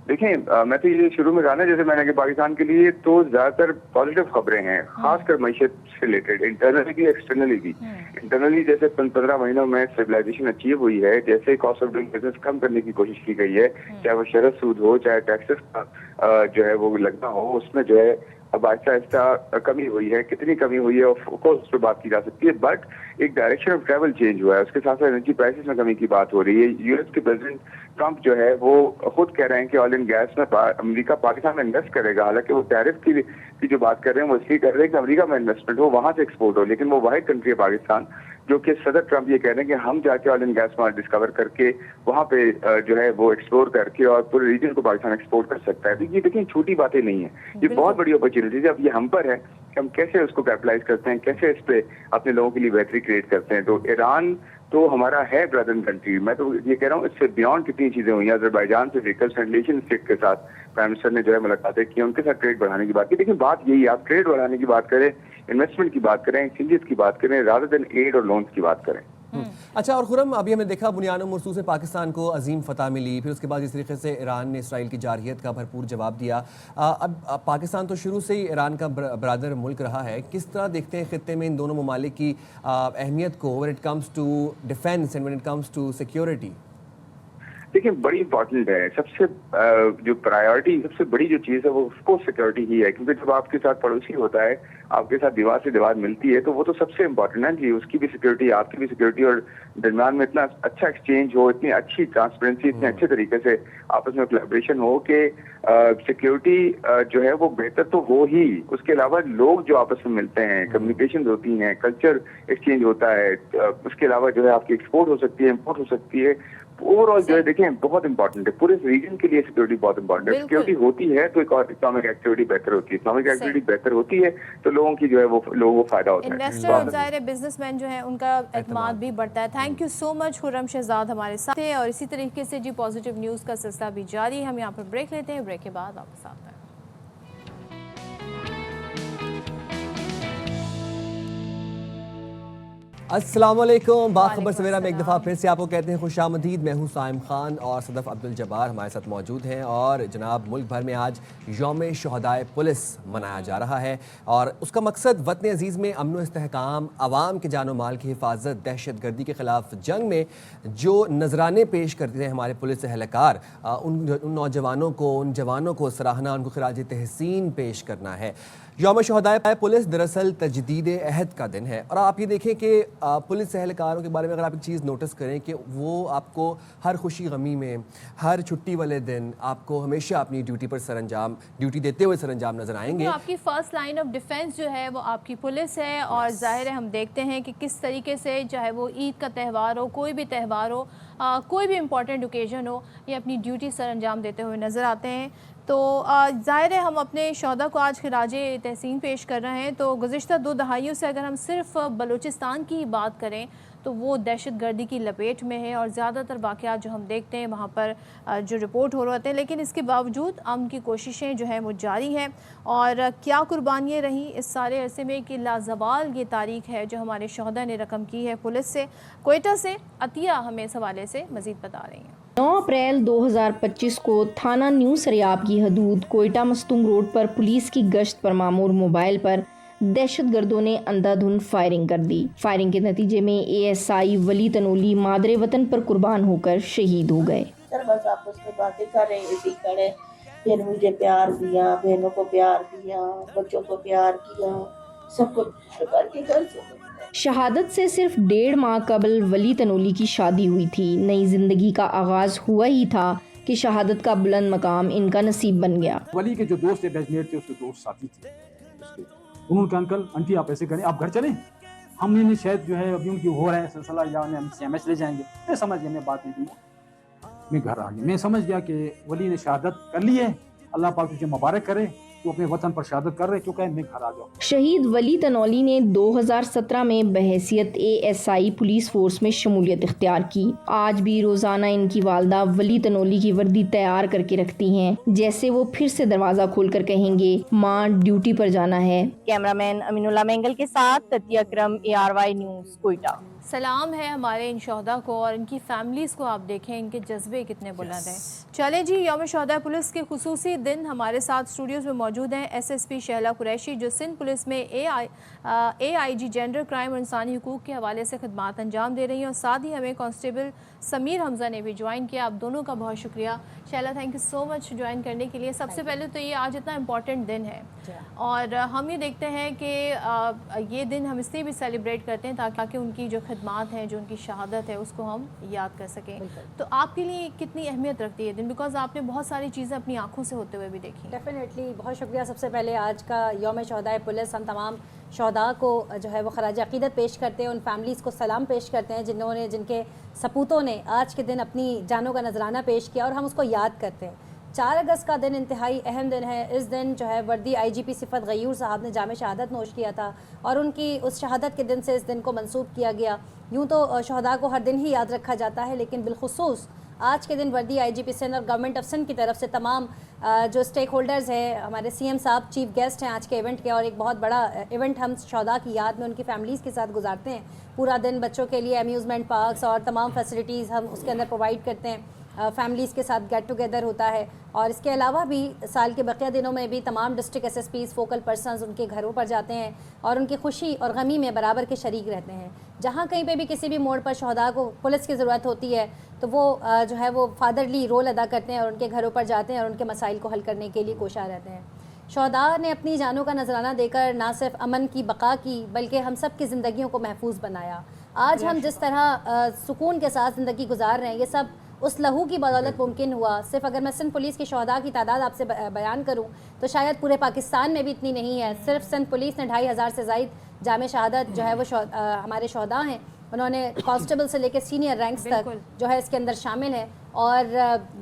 देखें, मैं तो ये शुरू में कहा ना, जैसे मैंने कि पाकिस्तान के लिए तो ज्यादातर पॉजिटिव खबरें हैं, खासकर मईशत से रिलेटेड, इंटरनली भी एक्सटर्नली भी। इंटरनली जैसे 15 महीनों में स्टेबलाइजेशन अचीव हुई है, जैसे कॉस्ट ऑफ डूइंग बिजनेस कम करने की कोशिश की गई है, चाहे वो शरत सूद हो, चाहे टैक्सेस का जो है वो लगना हो, उसमें जो है अब आहिस्ता आहिस्ता कमी हुई है। कितनी कमी हुई है ऑफ कोर्स उस पर बात की जा सकती है, बट एक डायरेक्शन ऑफ ट्रैवल चेंज हुआ है। उसके साथ साथ एनर्जी प्राइसेस में कमी की बात हो रही है। यूएस के प्रेसिडेंट ट्रंप जो है वो खुद कह रहे हैं कि ऑयल एंड गैस में अमेरिका पाकिस्तान में इन्वेस्ट करेगा। हालांकि वो टैरिफ की जो बात कर रहे हैं वो इसलिए कर रहे हैं कि अमेरिका में इन्वेस्टमेंट हो, वहां से एक्सपोर्ट हो, लेकिन वो वाहिद कंट्री है पाकिस्तान जो कि सदर ट्रंप ये कह रहे हैं कि हम जाके ऑयल एंड गैस वहाँ डिस्कवर करके वहाँ पे जो है वो एक्सप्लोर करके और पूरे रीजन को पाकिस्तान एक्सपोर्ट कर सकता है। तो ये देखिए छोटी बातें नहीं है, ये बहुत बड़ी अपॉर्चुनिटी है। अब ये हम पर है कि हम कैसे उसको कैपिटलाइज करते हैं, कैसे इस पे अपने लोगों के लिए बेहतरी क्रिएट करते हैं। तो ईरान तो हमारा है ब्रदर कंट्री। मैं तो ये कह रहा हूँ इससे बियॉन्ड कितनी चीजें हुई हैं। अजरबैजान से लेकर रिलेशन स्टेट के साथ प्राइम मिनिस्टर ने जो है मुलाकातें की, उनके साथ ट्रेड बढ़ाने की बात की। लेकिन बात यही है, आप ट्रेड बढ़ाने की बात करें, इन्वेस्टमेंट की बात करें, एक्सचेंजेस की बात करें, रादर देन एड और लोन्स की बात करें। अच्छा, और खुर्रम, अभी हमने देखा बुनियादी मरसूस में पाकिस्तान को अजीम फतह मिली, फिर उसके बाद इस तरीके से ईरान ने इसराइल की जारहियत का भरपूर जवाब दिया। अब पाकिस्तान तो शुरू से ही ईरान का ब्रादर मुल्क रहा है। किस तरह देखते हैं खित्ते में इन दोनों ममालिक की अहमियत को when it comes to defence and when it comes to security? देखिए बड़ी इंपॉर्टेंट है। सबसे जो प्रायोरिटी, सबसे बड़ी जो चीज़ है वो उसको सिक्योरिटी ही है, क्योंकि जब आपके साथ पड़ोसी होता है, आपके साथ दीवार से दीवार मिलती है, तो वो तो सबसे इम्पोर्टेंट है जी। उसकी भी सिक्योरिटी, आपकी भी सिक्योरिटी, और दरम्यान में इतना अच्छा एक्सचेंज हो, इतनी अच्छी ट्रांसपेरेंसी, इतने अच्छे तरीके से आपस में कोलैबोरेशन हो कि सिक्योरिटी जो है वो बेहतर तो हो ही, उसके अलावा लोग जो आपस में मिलते हैं, कम्युनिकेशन होती हैं, कल्चर एक्सचेंज होता है, उसके अलावा जो है आपकी एक्सपोर्ट हो सकती है, इम्पोर्ट हो सकती है। ओवरऑल जो है देखें बहुत इंपॉर्टेंट है, पूरे रीजन के लिए सिक्योरिटी बहुत इंपॉर्टेंट है। सिक्योरिटी होती है तो एक और इकोनॉमिक एक्टिविटी बेहतर होती है, इकोनॉमिक एक्टिविटी बेहतर होती है तो लोगों की जो है वो लोगों को फायदा होता है। इन्वेस्टर और ज़ाहिर है बिजनेसमैन जो है उनका एतमाद भी बढ़ता है। Thank you so much Khurram Shahzad हमारे साथ थे और इसी तरीके से जी पॉजिटिव न्यूज़ का सिलसिला भी जारी है। हम यहाँ पर ब्रेक लेते हैं, ब्रेक के बाद आपके साथ हैं। अस्सलामुअलैकुम, बाखबर सवेरा में एक दफ़ा फिर से आपको कहते हैं खुशामदीद। मैं हूँ साइम खान और सदफ अब्दुल जब्बार हमारे साथ मौजूद हैं। और जनाब मुल्क भर में आज यौम शहदाए पुलिस मनाया जा रहा है और उसका मकसद वतन अजीज़ में अमन व इस्तेहकाम, आवाम के जान व माल की हिफाजत, दहशत गर्दी के ख़िलाफ़ जंग में जो नजराने पेश करते हैं हमारे पुलिस एहलकार, उन नौजवानों को, उन जवानों को सराहना, उनको खिराज तहसीन पेश करना है। यौम शहदाए पुलिस दरअसल तजदीद अहद का दिन है और आप ये देखें कि पुलिस एहलकारों के बारे में अगर आप एक चीज़ नोटिस करें कि वो आपको हर खुशी गमी में, हर छुट्टी वाले दिन आपको हमेशा अपनी ड्यूटी देते हुए सरंजाम नजर आएंगे। तो आपकी फर्स्ट लाइन ऑफ डिफेंस जो है वो आपकी पुलिस है और जाहिर है हम देखते हैं कि किस तरीके से चाहे वो ईद का त्यौहार हो, कोई भी त्यौहार हो, कोई भी इम्पॉर्टेंट ओकेजन हो, ये अपनी ड्यूटी सरंजाम देते हुए नज़र आते हैं। तो ज़ाहिर है हम अपने शहदा को आज खिराज तहसीन पेश कर रहे हैं। तो गुज़िश्ता 2 दहाइयों से अगर हम सिर्फ बलूचिस्तान की बात करें तो वो दहशत गर्दी की लपेट में है और ज़्यादातर वाक़यात जो हम देखते हैं वहाँ पर जो रिपोर्ट हो रहे होते हैं, लेकिन इसके बावजूद अमन की कोशिशें जो हैं वो जारी हैं। और क्या कुर्बानियाँ रहीं इस सारे अरसे में कि लाजवाल ये तारीख है जो हमारे शहदा ने रकम की है पुलिस से। कोयटा से अतिया हमें इस हवाले से मज़ीद बता रही हैं। 9 अप्रैल 2025 को थाना न्यू सरियाब की हदूद कोयटा मस्तूंग रोड पर पुलिस की गश्त पर मामूर मोबाइल पर दहशतगर्दों ने अंधाधुंध फायरिंग कर दी। फायरिंग के नतीजे में एएसआई वली तनोली मादरे वतन पर कुर्बान होकर शहीद हो गए। सर बस आपस में बातें कर रहे इसी खड़े, फिर मुझे प्यार दिया, बहनों को प्यार दिया, बच्चों को प्यार किया, सबको करके घर से। शहादत से सिर्फ 1.5 माह कबल वली तनोली की शादी हुई थी। नई जिंदगी का आगाज हुआ ही था कि शहादत का बुलंद मकाम इनका नसीब बन गया। वली के जो दोस्त थे, बैचमेट थे, उसके दोस्त साथी थे, उन्होंने कहा अंकल आंटी आप ऐसे करें, आप घर चलें, हमने शायद जो है अभी उनकी हो रहा है सिलसिला या उन्हें हम CMS ले जाएंगे। मैं समझ गया, मैं बात नहीं की, मैं घर आ गया। मैं समझ गया कि वली ने शहादत कर ली है, अल्लाह पाक तुझे मुबारक करे, तो अपने वतन पर शहादत कर रहे, क्यों कहे मैं घर आ जाऊँ। शहीद वली तनौली ने 2017 में बहैसियत ASI पुलिस फोर्स में शमूलियत इख्तियार की। आज भी रोजाना इनकी वालदा वली तनौली की वर्दी तैयार करके रखती हैं, जैसे वो फिर से दरवाजा खोलकर कहेंगे माँ ड्यूटी पर जाना है। कैमरामैन अमीनुल्लाह मेंगल के साथ ततिया अकरम, ARY न्यूज़ कोयटा। सलाम है हमारे इन शहदा को और इनकी फैमिलीज़ को। आप देखें इनके जज्बे कितने बुलंद हैं। चले जी, यौम शहदा पुलिस के खुसूसी दिन हमारे साथ स्टूडियोज़ में मौजूद हैं SSP शहला कुरैशी जो सिंध पुलिस में AIG जेंडर क्राइम और इंसानी हुकूक के हवाले से खदमात अंजाम दे रही हैं और साथ ही हमें कांस्टेबल समीर हमज़ा ने भी ज्वाइन किया। आप दोनों का बहुत शुक्रिया। Shaila, thank you so much join करने के लिए। सबसे पहले तो ये आज इतना इम्पॉर्टेंट दिन है और हम ये देखते हैं कि ये दिन हम इसलिए भी सेलिब्रेट करते हैं ताकि उनकी जो खदमात हैं, जो उनकी शहादत है, उसको हम याद कर सकें। तो आपके लिए कितनी अहमियत रखती है दिन, बिकॉज आपने बहुत सारी चीज़ें अपनी आंखों से होते हुए भी देखी। डेफिनेटली बहुत शुक्रिया। सबसे पहले आज का यौम शहदाए पुलिस, हम तमाम शहदा को जो है वो खराज अक़ीदत पेश करते हैं, उन फैमिलीज़ को सलाम पेश करते हैं जिनके सपूतों ने आज के दिन अपनी जानों का नजराना पेश किया और हम उसको याद करते हैं। 4 अगस्त का दिन इंतहाई अहम दिन है। इस दिन जो है वर्दी IGP सिफत गयूर साहब ने जामे शहादत नोश किया था और उनकी उस शहादत के दिन से इस दिन को मंसूब किया गया। यूँ तो शहदा को हर दिन ही याद रखा जाता है, लेकिन बिलखुसूस आज के दिन वर्दी IGP सिंध और गवर्नमेंट ऑफ सिंध की तरफ से तमाम जो स्टेक होल्डर्स हैं, हमारे CM साहब चीफ गेस्ट हैं आज के इवेंट के, और एक बहुत बड़ा इवेंट हम शहदा की याद में उनकी फैमिलीज़ के साथ गुजारते हैं। पूरा दिन बच्चों के लिए अम्यूज़मेंट पार्क्स और तमाम फैसिलिटीज़ हम उसके अंदर प्रोवाइड करते हैं। फैमिलीज़ के साथ गेट टुगेदर होता है और इसके अलावा भी साल के बकिया दिनों में भी तमाम डिस्ट्रिक्ट SSPs, फोकल पर्सनस उनके घरों पर जाते हैं और उनकी खुशी और गमी में बराबर के शरीक रहते हैं। जहाँ कहीं पे भी किसी भी मोड़ पर शहदा को पुलिस की ज़रूरत होती है तो वो जो है वो फादरली रोल अदा करते हैं और उनके घरों पर जाते हैं और उनके मसाइल को हल करने के लिए कोशा रहते हैं। शहदा ने अपनी जानों का नजराना देकर ना सिर्फ अमन की बका की बल्कि हम सब की ज़िंदगियों को महफूज बनाया। आज हम जिस तरह सुकून के साथ ज़िंदगी गुजार रहे हैं, ये सब उस लहू की बदौलत मुमकिन हुआ। सिर्फ अगर मैं सिंध पुलिस की शहदा की तादाद आपसे बयान करूं तो शायद पूरे पाकिस्तान में भी इतनी नहीं है। सिर्फ सिंध पुलिस ने 2500 से ज़ायद जामे शहादत जो है वो हमारे शहदा हैं उन्होंने कांस्टेबल से लेकर सीनियर रैंक्स तक जो है इसके अंदर शामिल है। और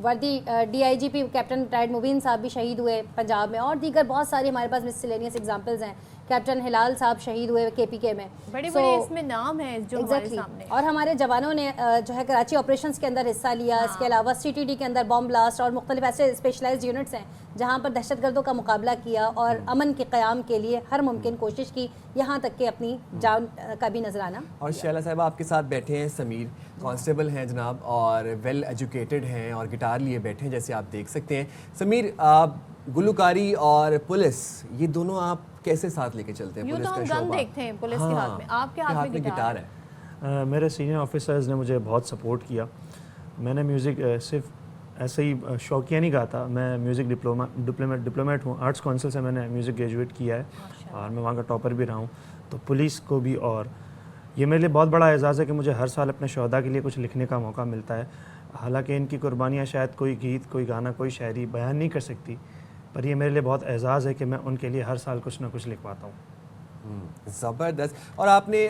वर्दी DIGP कैप्टन रिटायर्ड मुबीन साहब भी शहीद हुए पंजाब में, और दीगर बहुत सारी हमारे पास मिसलेनियस एग्जांपल्स हैं। कैप्टन हिलाल साहब शहीद हुए KPK में। बड़े बड़े इसमें नाम हैं जो हमारे सामने। और हमारे जवानों ने जो है कराची ऑपरेशंस के अंदर हिस्सा लिया। इसके अलावा CTD के अंदर बॉम्ब ब्लास्ट और मुख्तलिफ ऐसे स्पेशलाइज्ड यूनिट्स हैं जहाँ पर दहशतगर्दों का मुकाबला किया और अमन के क़याम के लिए हर मुमकिन कोशिश की, यहाँ तक कि अपनी जान का भी नजराना। और शैला साहब आपके साथ बैठे हैं समीर, कांस्टेबल हैं जनाब और वेल एजुकेटेड हैं और गिटार लिए बैठे हैं जैसे आप देख सकते हैं। समीर, गुलकारी और पुलिस ये दोनों आप कैसे साथ लेके चलते हैं? यूँ पुलिस तो का हम गन शोभा देखते हैं पुलिस के हाथ में, आपके हाथ में गिटार है। मेरे सीनियर ऑफिसर्स ने मुझे बहुत सपोर्ट किया। मैंने म्यूज़िक सिर्फ ऐसे ही शौकिया नहीं गाता, मैं म्यूज़िक डिप्लोमेट हूँ। आर्ट्स काउंसिल से मैंने म्यूज़िक ग्रेजुएट किया है और मैं वहाँ का टॉपर भी रहा हूँ। तो पुलिस को भी, और ये मेरे लिए बहुत बड़ा एजाज़ है कि मुझे हर साल अपने शहदा के लिए कुछ लिखने का मौका मिलता है। हालांकि इनकी कुर्बानियाँ शायद कोई गीत, कोई गाना, कोई शायरी बयान नहीं कर सकती, पर ये मेरे लिए बहुत एजाज़ है कि मैं उनके लिए हर साल कुछ ना कुछ लिख पाता हूँ। ज़बरदस्त। और आपने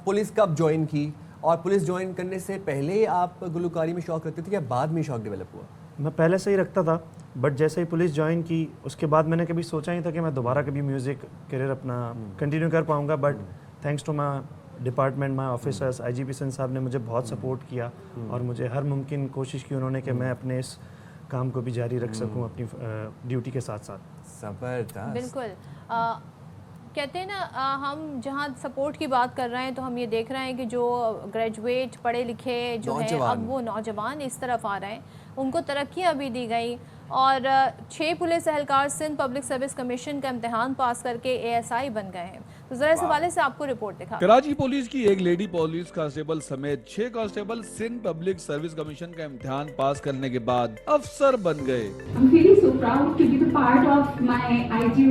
पुलिस कब ज्वाइन की, और पुलिस ज्वाइन करने से पहले आप गुलकारी में शौक़ रखते थे या बाद में शौक़ डेवलप हुआ? मैं पहले से ही रखता था, बट जैसे ही पुलिस ज्वाइन की उसके बाद मैंने कभी सोचा नहीं था कि मैं दोबारा कभी म्यूज़िक करियर अपना कंटिन्यू कर पाऊँगा। But thanks to my department, my officers, IGP Singh sahab ने मुझे बहुत सपोर्ट किया और मुझे हर मुमकिन कोशिश की उन्होंने कि मैं अपने इस काम को भी जारी रख सकूं अपनी ड्यूटी के साथ साथ। ज़बरदस्त। बिल्कुल। कहते हैं ना, हम जहाँ सपोर्ट की बात कर रहे हैं तो हम ये देख रहे हैं कि जो ग्रेजुएट पढ़े लिखे जो हैं अब वो नौजवान इस तरफ आ रहे हैं, उनको तरक्कियाँ भी दी गई। और 6 पुलिस एहलकार सिंध पब्लिक सर्विस कमीशन का इम्तिहान पास करके ASI बन गए हैं। तो जरा इस हवाले से आपको रिपोर्ट दिखा। कराची पुलिस की एक लेडी पुलिस कांस्टेबल समेत 6 constable Sindh public service commission का इम्तिहान पास करने के बाद अफसर बन गए। I'm feeling so proud to be the part of my IG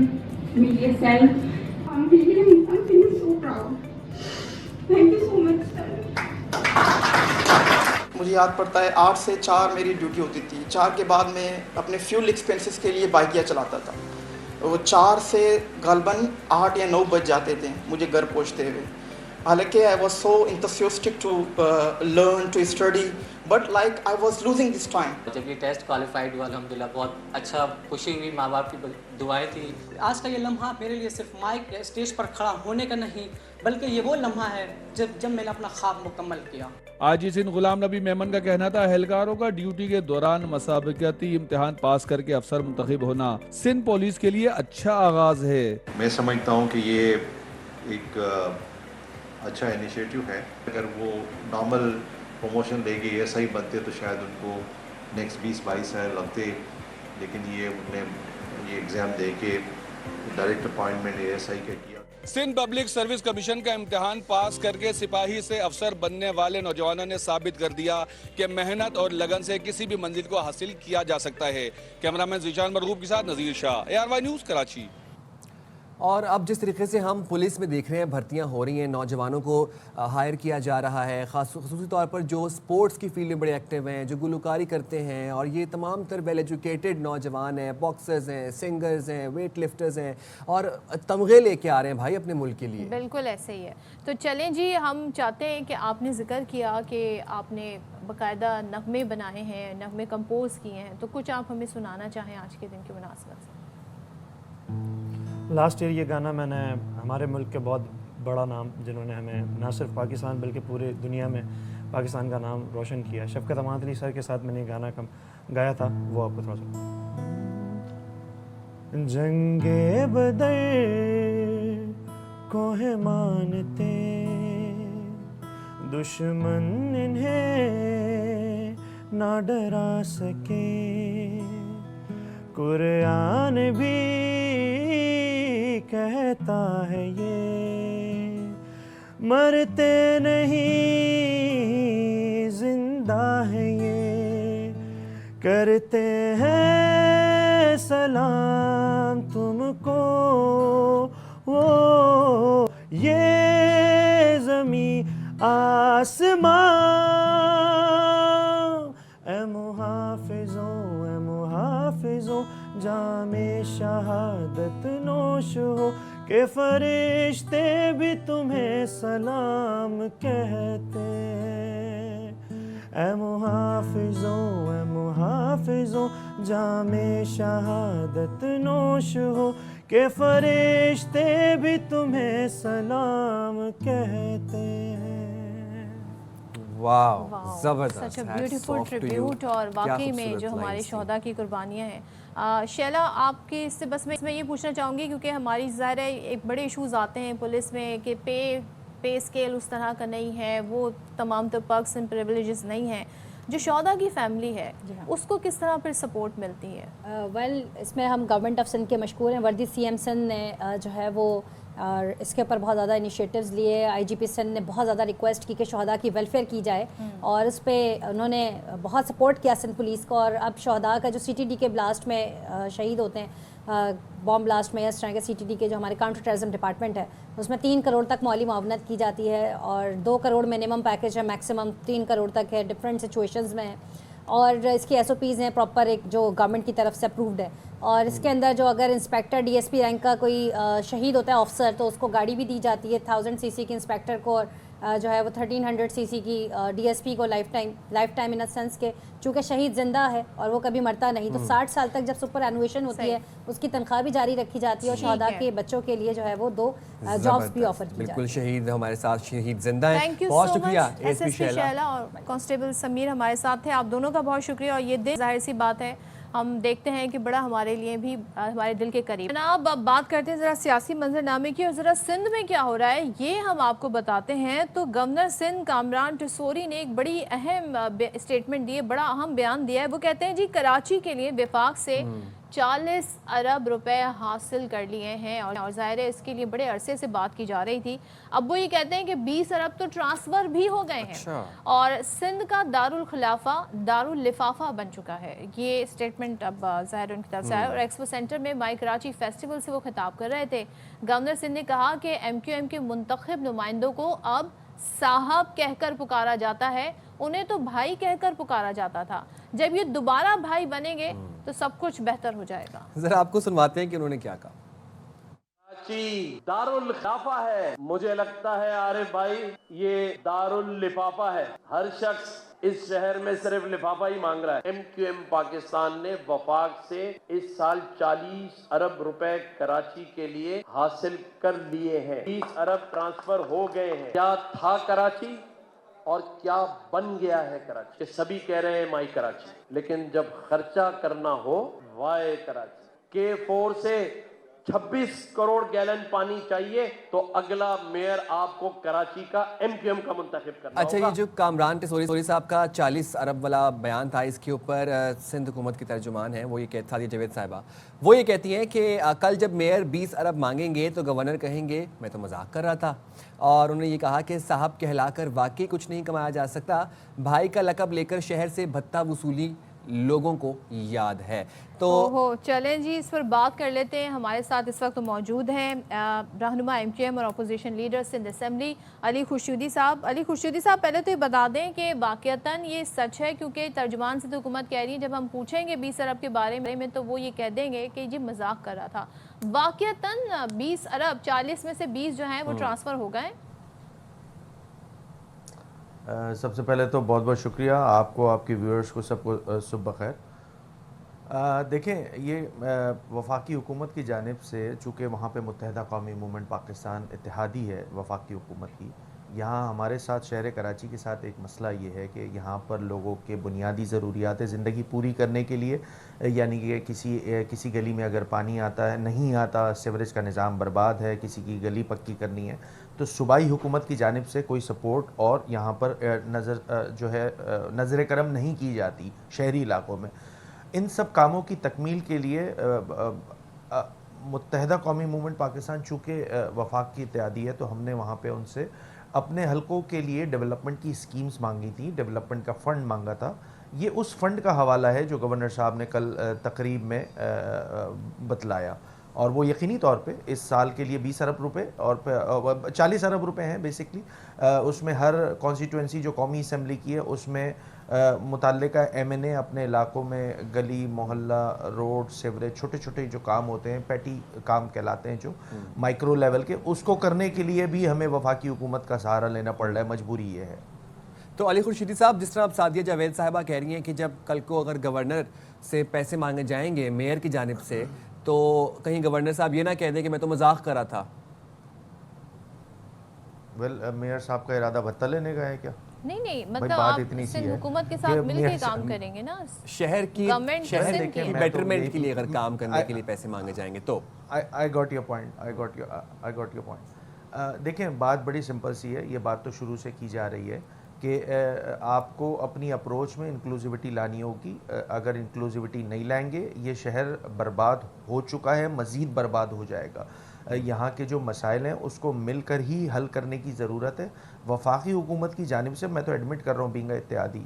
media cell. I'm feeling so proud. Thank you so much, sir. मुझे याद पड़ता है 8 से 4 मेरी ड्यूटी होती थी। 4 के बाद मैं अपने फ्यूल एक्सपेंसेस के लिए बाइकिया चलाता था। वो 4 से गलबन 8 या 9 बज जाते थे मुझे घर पहुंचते हुए। हालांकि I was so enthusiastic to learn to study, but like I was losing this time. जब ये टेस्ट क्वालिफाइड हुआ अल्हम्दुलिल्लाह बहुत अच्छा खुशी हुई, माँ बाप की दुआएं थी। आज का ये लम्हा मेरे लिए सिर्फ माइक स्टेज पर खड़ा होने का नहीं, बल्कि ये वो लम्हा है जब मैंने अपना ख्वाब मुकम्मल किया। आज सिंध गुलाम नबी मेमन का कहना था, एहलकारों का ड्यूटी के दौरान मसाबकती इम्तिहान पास करके अफसर मुंतखब होना सिंध पुलिस के लिए अच्छा आगाज है। मैं समझता हूँ कि ये एक अच्छा इनिशिएटिव है। अगर वो नॉर्मल प्रमोशन लेके ASI बनते तो शायद उनको नेक्स्ट 20-22 साल लगते, लेकिन ये उन्होंने ये एग्ज़ाम दे के डायरेक्ट अपॉइंटमेंट ASI का किया। सिंध पब्लिक सर्विस कमीशन का इम्तिहान पास करके सिपाही से अफसर बनने वाले नौजवानों ने साबित कर दिया कि मेहनत और लगन से किसी भी मंजिल को हासिल किया जा सकता है। कैमरामैन जीशान मरगूब के साथ नज़ीर शाह, ARY न्यूज़ कराची। और अब जिस तरीके से हम पुलिस में देख रहे हैं भर्तियां हो रही हैं, नौजवानों को हायर किया जा रहा है, खासूसी तौर पर जो स्पोर्ट्स की फील्ड में बड़े एक्टिव हैं, जो गुलकारी करते हैं, और ये तमाम तर वेल एजुकेटेड नौजवान हैं, बॉक्सर्स हैं, सिंगर्स हैं, वेट लिफ्टर्स हैं और तमगे लेके आ रहे हैं भाई अपने मुल्क के लिए। बिल्कुल ऐसे ही है। तो चलें जी, हम चाहते हैं कि आपने जिक्र किया कि आपने बाकायदा नगमे बनाए हैं, नगमे कंपोज किए हैं, तो कुछ आप हमें सुनाना चाहें आज के दिन की मुनासबत से। लास्ट ईयर ये गाना मैंने हमारे मुल्क के बहुत बड़ा नाम, जिन्होंने हमें ना सिर्फ पाकिस्तान बल्कि पूरे दुनिया में पाकिस्तान का नाम रोशन किया, शफ़क़त अमाद अली सर के साथ मैंने गाना गाया था, वो आपको थोड़ा सा। जंगे बदर को है मानते दुश्मन इन्हें ना डरा सके, कुरान भी कहता है ये मरते नहीं जिंदा है ये, करते हैं सलाम तुमको वो ये ज़मीं आसमां, ए मुहाफिजों जामे शहादत नोश हो, के फरिश्ते भी तुम्हें सलाम कहते हैं। ऐ मुहाफिजों जामे शहादत नोश हो, के फरिश्ते भी तुम्हें सलाम कहते हैं। वाह, जबरदस्त, सच अ ब्यूटीफुल ट्रिब्यूट। और वाकई में जो हमारे शोहदा की कुर्बानियाँ हैं। शैला, आपके इससे बस मैं इसमें ये पूछना चाहूँगी, क्योंकि हमारी ज़ाहिर है एक बड़े इशूज़ आते हैं पुलिस में कि पे स्केल उस तरह का नहीं है, वो तमाम तो पर्क्स एंड प्रिविलेजेस नहीं हैं। जो शोहदा की फैमिली है उसको किस तरह फिर सपोर्ट मिलती है? वेल, इसमें हम गवर्नमेंट ऑफ सिंध के मशकूर हैं। वर्दी CM सिंध ने जो है वो इसके ऊपर बहुत ज़्यादा इनिशिएटिव्स लिए। IGP सिंध ने बहुत ज़्यादा रिक्वेस्ट की कि शोहदा की वेलफेयर की जाए, और इस पर उन्होंने बहुत सपोर्ट किया सिंध पुलिस को। और अब शोहदा का जो CTD के ब्लास्ट में शहीद होते हैं, बॉम्ब ब्लास्ट में, इस तरह के CTD के जो हमारे काउंटर टेररिज्म डिपार्टमेंट है, उसमें 3 करोड़ तक माली मुआवनत की जाती है, और 2 करोड़ मिनिमम पैकेज है, मैक्सिमम 3 करोड़ तक है, डिफरेंट सिचुएशंस में है। और इसकी SOPs हैं प्रॉपर, एक जो गवर्नमेंट की तरफ से अप्रूव्ड है। और इसके अंदर जो अगर इंस्पेक्टर DSP रैंक का कोई शहीद होता है ऑफिसर, तो उसको गाड़ी भी दी जाती है 1000 cc की इंस्पेक्टर को, और जो है वो 1300 cc की DSP को life time in a sense के, चूँकि शहीद जिंदा है और वो कभी मरता नहीं, तो 60 साल तक जब सुपर एनुएशन होती है उसकी तनख्वाह भी जारी रखी जाती है। और शहदा के बच्चों के लिए जो है वो 2 जॉब्स भी ऑफर की बिल्कुल, शहीद हमारे साथ शहीद जिंदा हैं। थैंक यू बहुत सो शुक्रिया मच SSP शैला और कांस्टेबल समीर हमारे साथ थे। आप दोनों का बहुत शुक्रिया। और ये दिन जाहिर सी बात है हम देखते हैं कि बड़ा हमारे लिए भी हमारे दिल के करीब। जनाब, अब बात करते हैं ज़रा सियासी मंजरनामे की, और ज़रा सिंध में क्या हो रहा है ये हम आपको बताते हैं। तो गवर्नर सिंध कामरान टिसोरी ने एक बड़ी अहम स्टेटमेंट दी है, बड़ा अहम बयान दिया है। वो कहते हैं जी कराची के लिए विफाक से 40 अरब रुपए हासिल कर लिए हैं, और ज़ाहिर है इसके लिए बड़े अरसे से बात की जा रही थी। अब वो ये कहते हैं कि 20 अरब तो ट्रांसफ़र भी हो गए हैं, और सिंध का दारुल खिलाफा दारुल लिफाफा बन चुका है। ये स्टेटमेंट अब ज़ाहिर उनकी तरफ से आया। और एक्सपो सेंटर में माई कराची फेस्टिवल से वो खिताब कर रहे थे। गवर्नर सिंध ने कहा कि MQM के मुंतखब नुमाइंदों को अब साहब कहकर पुकारा जाता है, उन्हें तो भाई कहकर पुकारा जाता था। जब ये दोबारा भाई बनेंगे तो सब कुछ बेहतर हो जाएगा। जरा आपको सुनवाते हैं कि उन्होंने क्या कहा। कराची दारुल खिलाफा है, मुझे लगता है आरिफ भाई ये दारुल लिफाफा है। हर शख्स इस शहर में सिर्फ लिफाफा ही मांग रहा है। MQM पाकिस्तान ने वफाक से इस साल 40 अरब रुपए कराची के लिए हासिल कर लिए हैं। 20 अरब ट्रांसफर हो गए हैं। क्या था कराची और क्या बन गया है कराची? सभी कह रहे हैं माई कराची, लेकिन जब खर्चा करना हो वाए कराची। K4 से 26 करोड़ गैलन पानी चाहिए तो अगला मेयर आपको कराची का MQM का मुंतखब करना अच्छा, ये जो कामरान टिसोरी साहब का 40 अरब वाला बयान था, इसके ऊपर सिंध हुकूमत की तर्जुमान है, वो ये कहती सादिया जावेद साहिबा, वो ये कहती हैं कि कल जब मेयर 20 अरब मांगेंगे तो गवर्नर कहेंगे मैं तो मजाक कर रहा था। और उन्होंने ये कहा कि साहब कहलाकर वाकई कुछ नहीं कमाया जा सकता। भाई का लकब लेकर शहर से भत्ता वसूली लोगों को याद है। तो चलें जी, इस पर बात कर लेते हैं। हमारे साथ इस वक्त मौजूद हैं रहनुमा MQM और opposition leader Sindh assembly Ali Khurshidi sahab. Ali Khurshidi साहब, पहले तो ये बता दें कि वाक़तन ये सच है, क्योंकि तर्जुमान सिंध हुकूमत कह रही है जब हम पूछेंगे 20 अरब के बारे में तो वो ये कह देंगे कि जी मजाक कर रहा था। वाक़तन 20 अरब 40 में से 20 जो हैं वो ट्रांसफ़र हो गए। सबसे पहले तो बहुत बहुत शुक्रिया आपको, आपके व्यूअर्स को, सबको सुबह खैर। देखें, ये वफाकी हुकूमत की जानिब से, चूँकि वहाँ पे मुत्तहदा कौमी मूवमेंट पाकिस्तान इत्तेहादी है वफाकी हुकूमत की, यहाँ हमारे साथ शहर कराची के साथ एक मसला ये है कि यहाँ पर लोगों के बुनियादी ज़रूरियात ज़िंदगी पूरी करने के लिए, यानी कि किसी गली में अगर पानी आता है, नहीं आता, सीवरेज का निज़ाम बर्बाद है, किसी की गली पक्की करनी है, तो सूबाई हुकूमत की जानिब से कोई सपोर्ट और यहाँ पर नज़र करम नहीं की जाती शहरी इलाकों में। इन सब कामों की तकमील के लिए मुत्तहदा कौमी मूवमेंट पाकिस्तान चूँकि वफाक की इत्तेहादी है, तो हमने वहाँ पे उनसे अपने हलकों के लिए डेवलपमेंट की स्कीम्स मांगी थी, डेवलपमेंट का फ़ंड मांगा था। ये उस फंड का हवाला है जो गवर्नर साहब ने कल तकरीब में बतलाया। और वो यकीनी तौर पे इस साल के लिए 20 अरब रुपए और 40 अरब रुपए हैं बेसिकली। उसमें हर कॉन्स्टिट्यूंसी जो कौमी असम्बली की है उसमें मुतल्लिका MNA अपने इलाकों में गली मोहल्ला रोड सीवरेज छोटे छोटे जो काम होते हैं पैटी काम कहलाते हैं जो माइक्रो लेवल के, उसको करने के लिए भी हमें वफाकी हुकूमत का सहारा लेना पड़ रहा है। मजबूरी ये है। तो अली खुर्शीदी साहब, जिस तरह आप सादिया जावेद साहिबा कह रही हैं कि जब कल को अगर गवर्नर से पैसे मांगे जाएंगे मेयर की जानिब से, तो कहीं गवर्नर साहब ये ना कह दें कि मैं तो मजाक कर रहा था। मेयर साहब का इरादा भत्ता लेने का है क्या? नहीं, मतलब आप सिंध हुकूमत के साथ मिलकर काम करेंगे ना, शहर की बेटरमेंट के लिए अगर काम करने के लिए पैसे मांगे जाएंगे तो। I got your point. देखें, बात बड़ी सिंपल सी है। ये बात तो शुरू से की जा रही है कि आपको अपनी अप्रोच में इंक्लूसिविटी लानी होगी। अगर इंक्लूसिविटी नहीं लाएंगे ये शहर बर्बाद हो चुका है, मज़ीद बर्बाद हो जाएगा। यहाँ के जो मसाइल हैं उसको मिलकर ही हल करने की ज़रूरत है। वफाकी हुकूमत की जानिब से, मैं तो एडमिट कर रहा हूँ बींगा इत्तेहादी,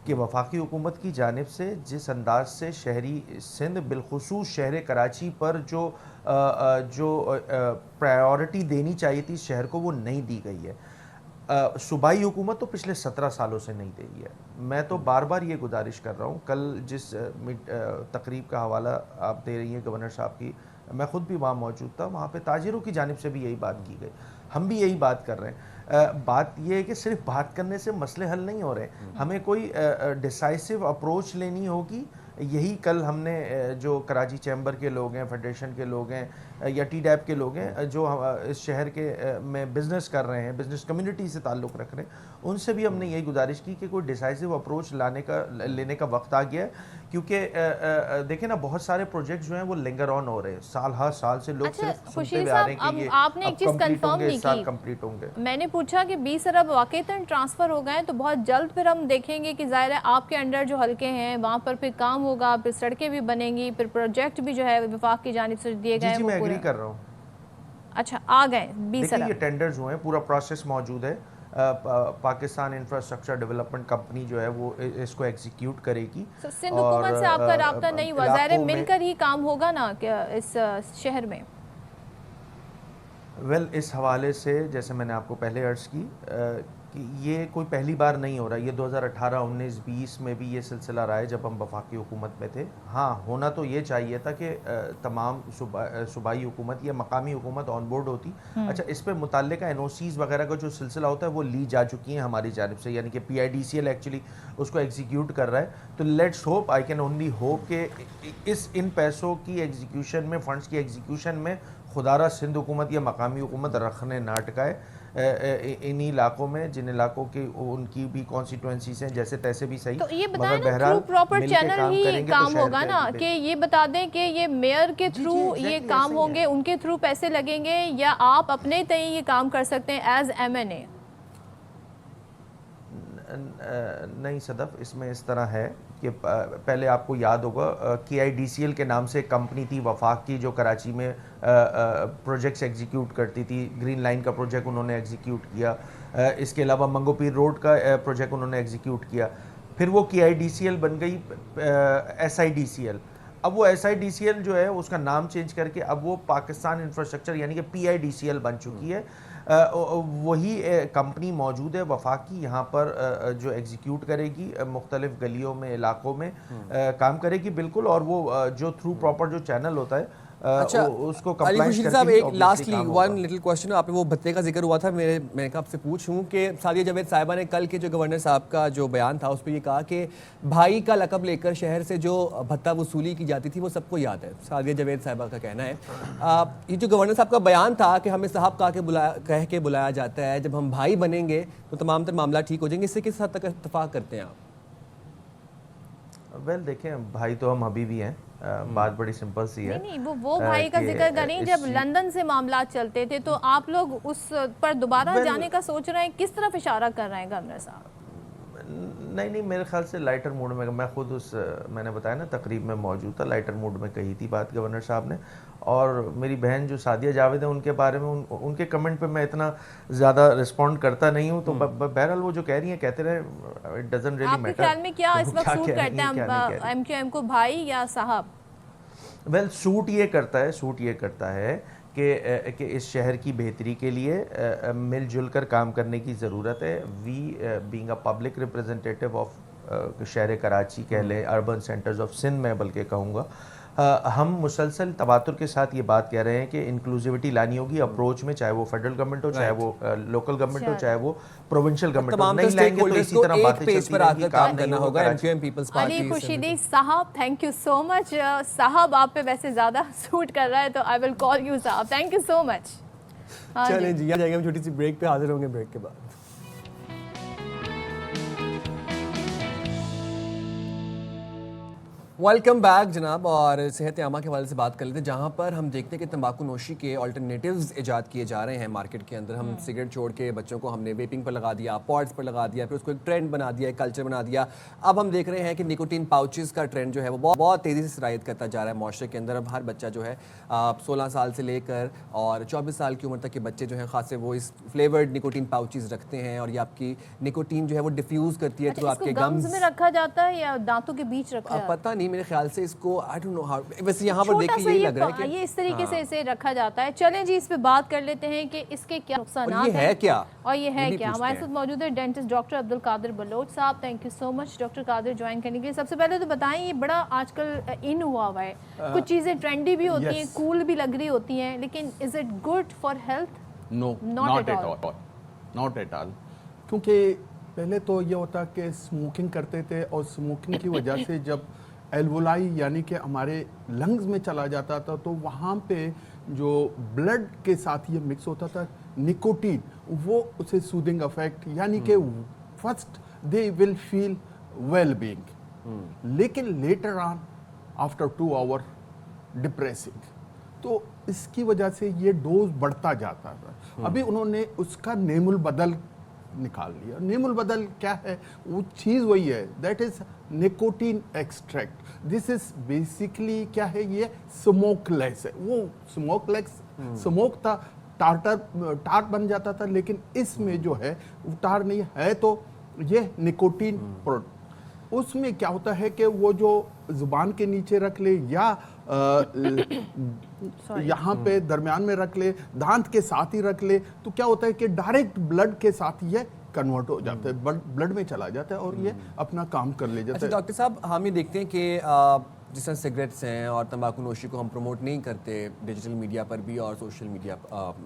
कि वफाकी हुकूमत की जानिब से जिस अंदाज से शहरी सिंध बिलखुसूस शहर कराची पर जो प्रायोरिटी देनी चाहिए थी शहर को, वो नहीं दी गई है। सूबाई हुकूमत तो पिछले 17 सालों से नहीं दे रही है। मैं तो बार बार ये गुजारिश कर रहा हूँ, कल जिस तकरीब का हवाला आप दे रही हैं गवर्नर साहब की, मैं ख़ुद भी वहाँ मौजूद था। वहाँ पे ताजिरों की जानिब से भी यही बात की गई, हम भी यही बात कर रहे हैं। बात यह है कि सिर्फ बात करने से मसले हल नहीं हो रहे, हमें कोई डिसाइसिव अप्रोच लेनी होगी। यही कल हमने जो कराची चैम्बर के लोग हैं, फेडरेशन के लोग हैं या TDAP के लोग हैं जो इस शहर के में बिज़नेस कर रहे हैं, बिज़नेस कम्युनिटी से ताल्लुक़ रख रहे हैं, उनसे भी हमने यही गुजारिश की कि कोई डिसाइसिव अप्रोच लेने का वक्त आ गया है। क्योंकि देखें ना, बहुत सारे प्रोजेक्ट जो हैं वो लिंगर ऑन हो रहे हैं, साल हर साल से लोग सिर्फ सुनते हुए आ रहे हैं कि ये आपने एक चीज़ कंफर्म नहीं की, कंप्लीट होंगे। मैंने पूछा कि 20 अरब वाकईतन ट्रांसफ़र हो गए, तो बहुत जल्द फिर हम देखेंगे कि ज़ाहिर है आपके अंडर जो हल्के हैं वहाँ पर फिर काम होगा, फिर सड़कें भी बनेंगी, फिर प्रोजेक्ट भी जो है वफाक की जानिब से दिए गए। मैं एग्री कर रहा हूँ। अच्छा, आ गए 20 अरब। ये टेंडर्स हुए हैं, पूरा प्रोसेस मौजूद है। पाकिस्तान इंफ्रास्ट्रक्चर डेवलपमेंट कंपनी जो है वो इसको एग्जीक्यूट करेगी। सिंध हुकूमत से आपका राब्ता नहीं हुआ? ज़ाहिर मिलकर ही काम होगा ना इस शहर में। वेल, इस हवाले से जैसे मैंने आपको पहले अर्ज़ की कि ये कोई पहली बार नहीं हो रहा। ये 2018, 19, 20 में भी ये सिलसिला रहा है जब हम वफाकी हुकूमत में थे। हाँ, होना तो ये चाहिए था कि तमाम सूबाई हुकूमत या मकामी हुकूमत ऑन बोर्ड होती। अच्छा, इस पर मुतल्लिका NOCs वगैरह का जो सिलसिला होता है वो ली जा चुकी हैं हमारी जानिब से, यानी कि PIDCL एक्चुअली उसको एग्जीक्यूट कर रहा है। तो let's hope, I can only hope कि इन पैसों की एग्जीक्यूशन में, फंड्स की एग्जीक्यूशन में खुदारा सिंध हुकूमत या मकामी हुकूमत रखने ना अटकाए। इन इलाकों में, जिन इलाकों की उनकी भी कॉन्स्टिट्यूएंसीज हैं, जैसे तैसे भी सही, तो ये बताएं ना, थ्रू प्रॉपर चैनल ही काम होगा ना, कि ये बता दें कि ये मेयर के थ्रू ये काम होंगे, उनके थ्रू पैसे लगेंगे, या आप अपने तय ये काम कर सकते हैं एज MNA? नहीं सदफ, इसमें इस तरह है कि पहले आपको याद होगा KIDCL के नाम से एक कंपनी थी वफाक की जो कराची में प्रोजेक्ट्स एग्जीक्यूट करती थी। ग्रीन लाइन का प्रोजेक्ट उन्होंने एग्जीक्यूट किया, इसके अलावा मंगो पीर रोड का प्रोजेक्ट उन्होंने एग्जीक्यूट किया। फिर वो KIDCL बन गई SIDCL। अब वो SIDCL जो है उसका नाम चेंज करके अब वो पाकिस्तान इंफ्रास्ट्रक्चर यानी कि PIDCL बन चुकी है। वही कंपनी मौजूद है वफाक की, यहाँ पर जो एग्जीक्यूट करेगी मुख्तलिफ गलियों में, इलाकों में काम करेगी बिल्कुल। और वो जो थ्रू प्रॉपर जो चैनल होता है अच्छा, उसको अली खुर्शीदी साहब, एक लास्टली वन लिटिल क्वेश्चन, आपने वो भत्ते का जिक्र हुआ था, मैंने कहा आपसे पूछूं कि सादिया जावेद साहिबा ने कल के जो गवर्नर साहब का जो बयान था उस पर ये कहा कि भाई का लकब लेकर शहर से जो भत्ता वसूली की जाती थी वो सबको याद है। सादिया जावेद साहिबा का कहना है, ये जो गवर्नर साहब का बयान था कि हमें साहब कह के बुलाया जाता है, जब हम भाई बनेंगे तो तमाम तर मामला ठीक हो जाएंगे, इससे किस हद तक इत्तफाक करते हैं आप? वेल, देखें, भाई तो हम अभी भी हैं। बात बड़ी सिंपल सी है। नहीं, वो भाई का जिक्र करें, जब लंदन से मामला चलते थे तो आप लोग उस पर दोबारा जाने का सोच रहे हैं, किस तरफ इशारा कर रहे हैं गवर्नर साहब? नहीं, मेरे ख्याल से लाइटर मूड में, मैं खुद मैंने बताया ना तकरीब में मौजूद था, लाइटर मूड में कही थी बात गवर्नर साहब ने। और मेरी बहन जो सादिया जावेद है उनके बारे में उनके कमेंट पे मैं इतना ज़्यादा रिस्पॉन्ड करता नहीं हूँ। तो बहरहाल वो जो कह रही हैं कहते रहे, इट डजंट रियली मैटर। आपके ख्याल में क्या इस वक्त सूट करते हैं MQM को, भाई या साहब? वेल सूट ये करता है कि इस शहर की बेहतरी के लिए मिलजुल कर काम करने की ज़रूरत है। We being a public representative of शहर कराची कह लें, अर्बन सेंटर्स ऑफ सिंध मैं बल्कि कहूँगा, हम मुसलसल तवातुर के साथ ये बात कह रहे हैं कि इंक्लूसिविटी लानी होगी अप्रोच में, चाहे वो फेडरल गवर्नमेंट हो, चाहे वो लोकल गवर्नमेंट हो, चाहे वो प्रोविंशियल गवर्नमेंट हो। नहीं लाएंगे तो इसी तरह बातें चलती रहेंगी, काम करना होगा। अली खुर्शीदी साहब, थैंक यू सो मच। साहब आप पे वैसे ज़्यादा सूट कर रहा है तो आई विल कॉल यू साहब। Thank you so much. चलें जी, आ जाएंगे हम छोटी सी ब्रेक पे, हाजिर होंगे ब्रेक के बाद। वेलकम बैक जनाब। और सेहत आमा के हवाले से बात कर लेते हैं, जहाँ पर हम देखते हैं कि तंबाकू नोशी के अल्टरनेटिव्स ईजाद किए जा रहे हैं मार्केट के अंदर। हम सिगरेट छोड़ के बच्चों को हमने वेपिंग पर लगा दिया, पॉड्स पर लगा दिया, फिर उसको एक ट्रेंड बना दिया, एक कल्चर बना दिया। अब हम देख रहे हैं कि निकोटीन पाउचेस का ट्रेंड जो है वो बहुत तेज़ी से सरायत करता जा रहा है माशरे के अंदर। अब हर बच्चा जो है 16 साल से लेकर और 24 साल की उम्र तक के बच्चे जो हैं खासे वो इस फ्लेवर्ड निकोटीन पाउचेस रखते हैं, और ये आपकी निकोटीन जो है वो डिफ्यूज़ करती है, तो आपके गम्स में रखा जाता है या दांतों के बीच रखा है? पता नहीं, मेरे ख्याल से इसको आई डोंट नो हाउ, वैसे यहाँ पर देख के यही लग रहा है कि ये इस तरीके से इसे रखा जाता है। चलें जी, इस पे बात कर लेते हैं कि इसके क्या नुकसान हैं, है क्या और ये है क्या। हमारे साथ मौजूद है डेंटिस्ट डॉक्टर अब्दुल कादिर बलोच साहब। Thank you so much doctor Qadir join करने के लिए। सबसे पहले तो बताएं, ये बड़ा आजकल इन हुआ हुआ है, कुछ चीज़ें ट्रेंडी भी होती हैं, कूल भी लग रही होती हैं, लेकिन is it good for health? No, not at all. क्योंकि पहले तो ये होता कि स्मोकिंग करते थे, और स्मोकिंग की वजह से जब एल्वोलाई यानी कि हमारे लंग्स में चला जाता था, तो वहाँ पे जो ब्लड के साथ ये मिक्स होता था निकोटीन, वो उसे सूदिंग इफेक्ट यानी कि first they will feel well being, लेकिन later on after 2 hour depressing, तो इसकी वजह से ये डोज बढ़ता जाता था। अभी उन्होंने उसका नेमुल बदल निकाल लिया। नेमुल बदल क्या है? वो चीज़ वही है, that is nicotine extract. This is basically क्या है, ये स्मोकलेस है। वो स्मोकलेस स्मोक था, टार बन जाता था, लेकिन इसमें जो है वो टार नहीं है, तो ये निकोटीन प्रोडक्ट। उसमें क्या होता है कि वो जो जुबान के नीचे रख ले या यहाँ पे दरमियान में रख ले, दांत के साथ ही रख ले, तो क्या होता है कि डायरेक्ट ब्लड के साथ ये कन्वर्ट हो जाता है, ब्लड में चला जाता है और ये अपना काम कर ले जाता है। डॉक्टर साहब, हम ये देखते हैं कि जिस तरह सिगरेट्स हैं और तंबाकू नोशी को हम प्रमोट नहीं करते डिजिटल मीडिया पर भी और सोशल मीडिया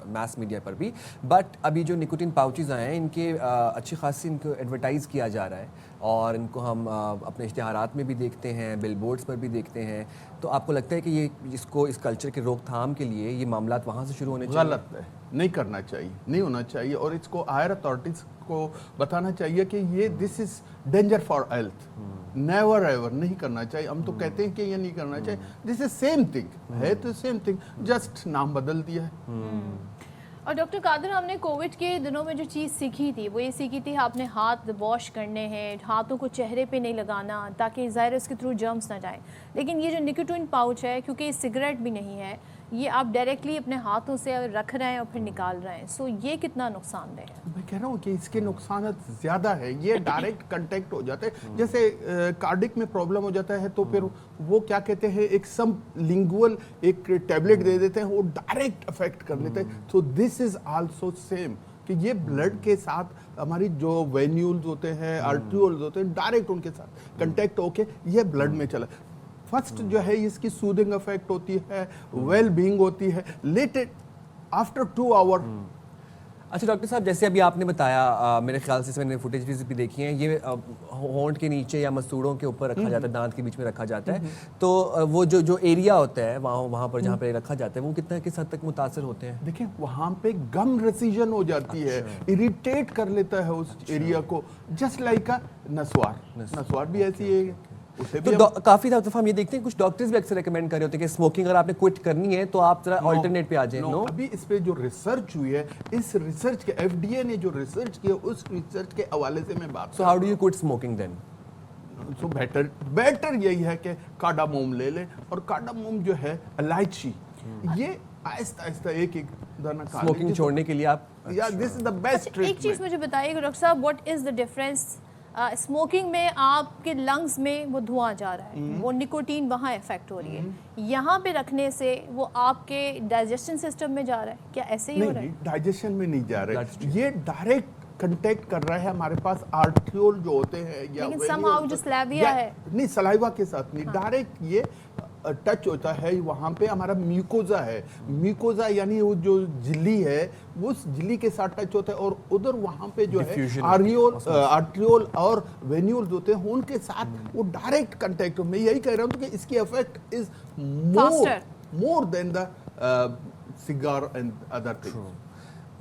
मास मीडिया पर भी, बट अभी जो निकोटीन पाउचेस आए हैं इनके अच्छी खासी इनको एडवर्टाइज़ किया जा रहा है, और इनको हम अपने इश्तिहारात में भी देखते हैं, बिलबोर्ड्स पर भी देखते हैं। तो आपको लगता है कि ये इसको इस कल्चर के रोकथाम के लिए ये मामलात वहाँ से शुरू होने चाहिए? गलत है, नहीं करना चाहिए, नहीं होना चाहिए, और इसको हायर अथॉरिटीज़ को बताना चाहिए कि ये this is danger for health, never ever नहीं करना चाहिए। हम तो कहते हैं कि ये नहीं करना चाहिए, दिस इज सेम थिंग है, तो सेम थिंग, जस्ट नाम बदल दिया है। और डॉक्टर कादिर, हमने कोविड के दिनों में जो चीज़ सीखी थी वो ये सीखी थी आपने हाथ वॉश करने हैं, हाथों को चेहरे पे नहीं लगाना ताकि ज़ाहिर उसके थ्रू जर्म्स ना जाए। लेकिन ये जो निकोटीन पाउच है, क्योंकि ये सिगरेट भी नहीं है, ये आप डायरेक्टली अपने हाथों से रख रहे हैं और फिर निकाल रहे हैं, सो ये कितना नुकसानदेह है? मैं कह रहा हूँ कि इसके नुकसान ज़्यादा है। ये डायरेक्ट कंटेक्ट हो जाते हैं, जैसे कार्डिक में प्रॉब्लम हो जाता है तो फिर वो क्या कहते हैं, एक सब लिंगुअल एक टैबलेट दे देते हैं, वो डायरेक्ट अफेक्ट कर लेते हैं। तो दिस इज आल्सो सेम कि ये ब्लड के साथ हमारी जो वेन्यूल्स होते हैं, आर्ट्रियोल्स होते हैं, डायरेक्ट उनके साथ कंटेक्ट होके ये ब्लड में चला। फर्स्ट जो है इसकी सूदिंग इफेक्ट होती है, वेल बीइंग होती है, लेटेड आफ्टर 2 आवर। अच्छा डॉक्टर साहब, जैसे अभी आपने बताया, मेरे ख्याल से मैंने फुटेज भी देखी है, ये होंठ के नीचे या मसूड़ों के ऊपर रखा जाता है, दांत के बीच में रखा जाता है, तो वो जो एरिया होता है वहाँ पर जहाँ पे रखा जाता है, वो किस हद तक मुतासर होते हैं? देखिए वहाँ पे गम रेसिजन हो जाती है, इरिटेट कर लेता है उस एरिया को, जस्ट लाइक अ नसवार भी ऐसी है। तो काफी दफा हम ये देखते हैं कुछ डॉक्टर्स भी अक्सर रेकमेंड कर रहे होते हैं कि स्मोकिंग अगर आपने क्विट करनी है तो आप जरा अल्टरनेट पे आ जाएं। नो, अभी इस पे जो रिसर्च हुई है, इस रिसर्च के एफडीए ने जो रिसर्च किया, उस रिसर्च के हवाले से मैं बात। So how do you quit smoking then? So better यही है कि कार्डामोम ले लें, और कार्डामोम जो है इलायची, ये आहिस्ता आहिस्ता एक दाना खा स्मोकिंग छोड़ने के लिए आप। या this is the best treatment. एक चीज मुझे बताइए डॉक्टर साहब, what is the difference smoking में आपके लंग्स में वो धुआं जा रहा है, वो निकोटीन वहाँ इफेक्ट हो रही है, यहाँ पे रखने से वो आपके डाइजेशन सिस्टम में जा रहा है, क्या ऐसे ही हो रहा है? डाइजेशन में नहीं जा रहा है, ये डायरेक्ट कंटेक्ट कर रहा है हमारे पास आर्ट्रियोल जो होते हैं या लेकिन somehow जो सलाइवा है नहीं, सलाइवा के साथ नहीं, डायरेक्ट ये टच होता है, वहाँ पे हमारा म्यूकोजा है, म्यूकोजा यानी वो जो झिल्ली है उस झिल्ली के साथ टच होता है और उधर वहाँ पे जो है आर्ट्रियोल और वेन्यूल्स होते हैं उनके साथ वो डायरेक्ट कंटेक्ट। मैं यही कह रहा हूँ कि इसकी effect is more than the cigar and other things.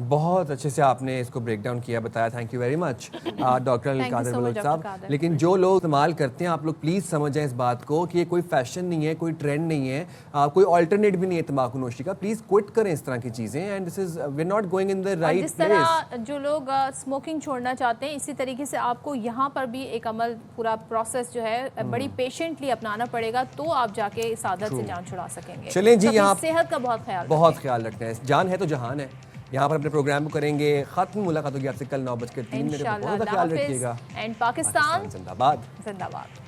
बहुत अच्छे से आपने इसको ब्रेक डाउन किया, बताया, thank you very much doctor Qadir Baloch sahab. लेकिन जो लोग इस्तेमाल करते हैं, आप लोग प्लीज़ समझें इस बात को कि ये कोई फैशन नहीं है, कोई ट्रेंड नहीं है, कोई ऑल्टरनेट भी नहीं है तंबाकू नोशी का। प्लीज़ क्विट करें इस तरह की चीज़ें and this is we not going in the right जिस तरह जो लोग स्मोकिंग छोड़ना चाहते हैं, इसी तरीके से आपको यहाँ पर भी एक अमल पूरा प्रोसेस जो है बड़ी पेशेंटली अपनाना पड़ेगा, तो आप जाके इस आदत से जान छुड़ा सकेंगे। चलें जी, यहाँ सेहत का बहुत ख्याल रखना है, जान है तो जहान है। यहाँ पर अपने प्रोग्राम को करेंगे खत्म। मुलाकात होगी आपसे कल 9:03 बहुत ख्याल रखिएगा। एंड पाकिस्तान जिंदाबाद। जिंदाबाद।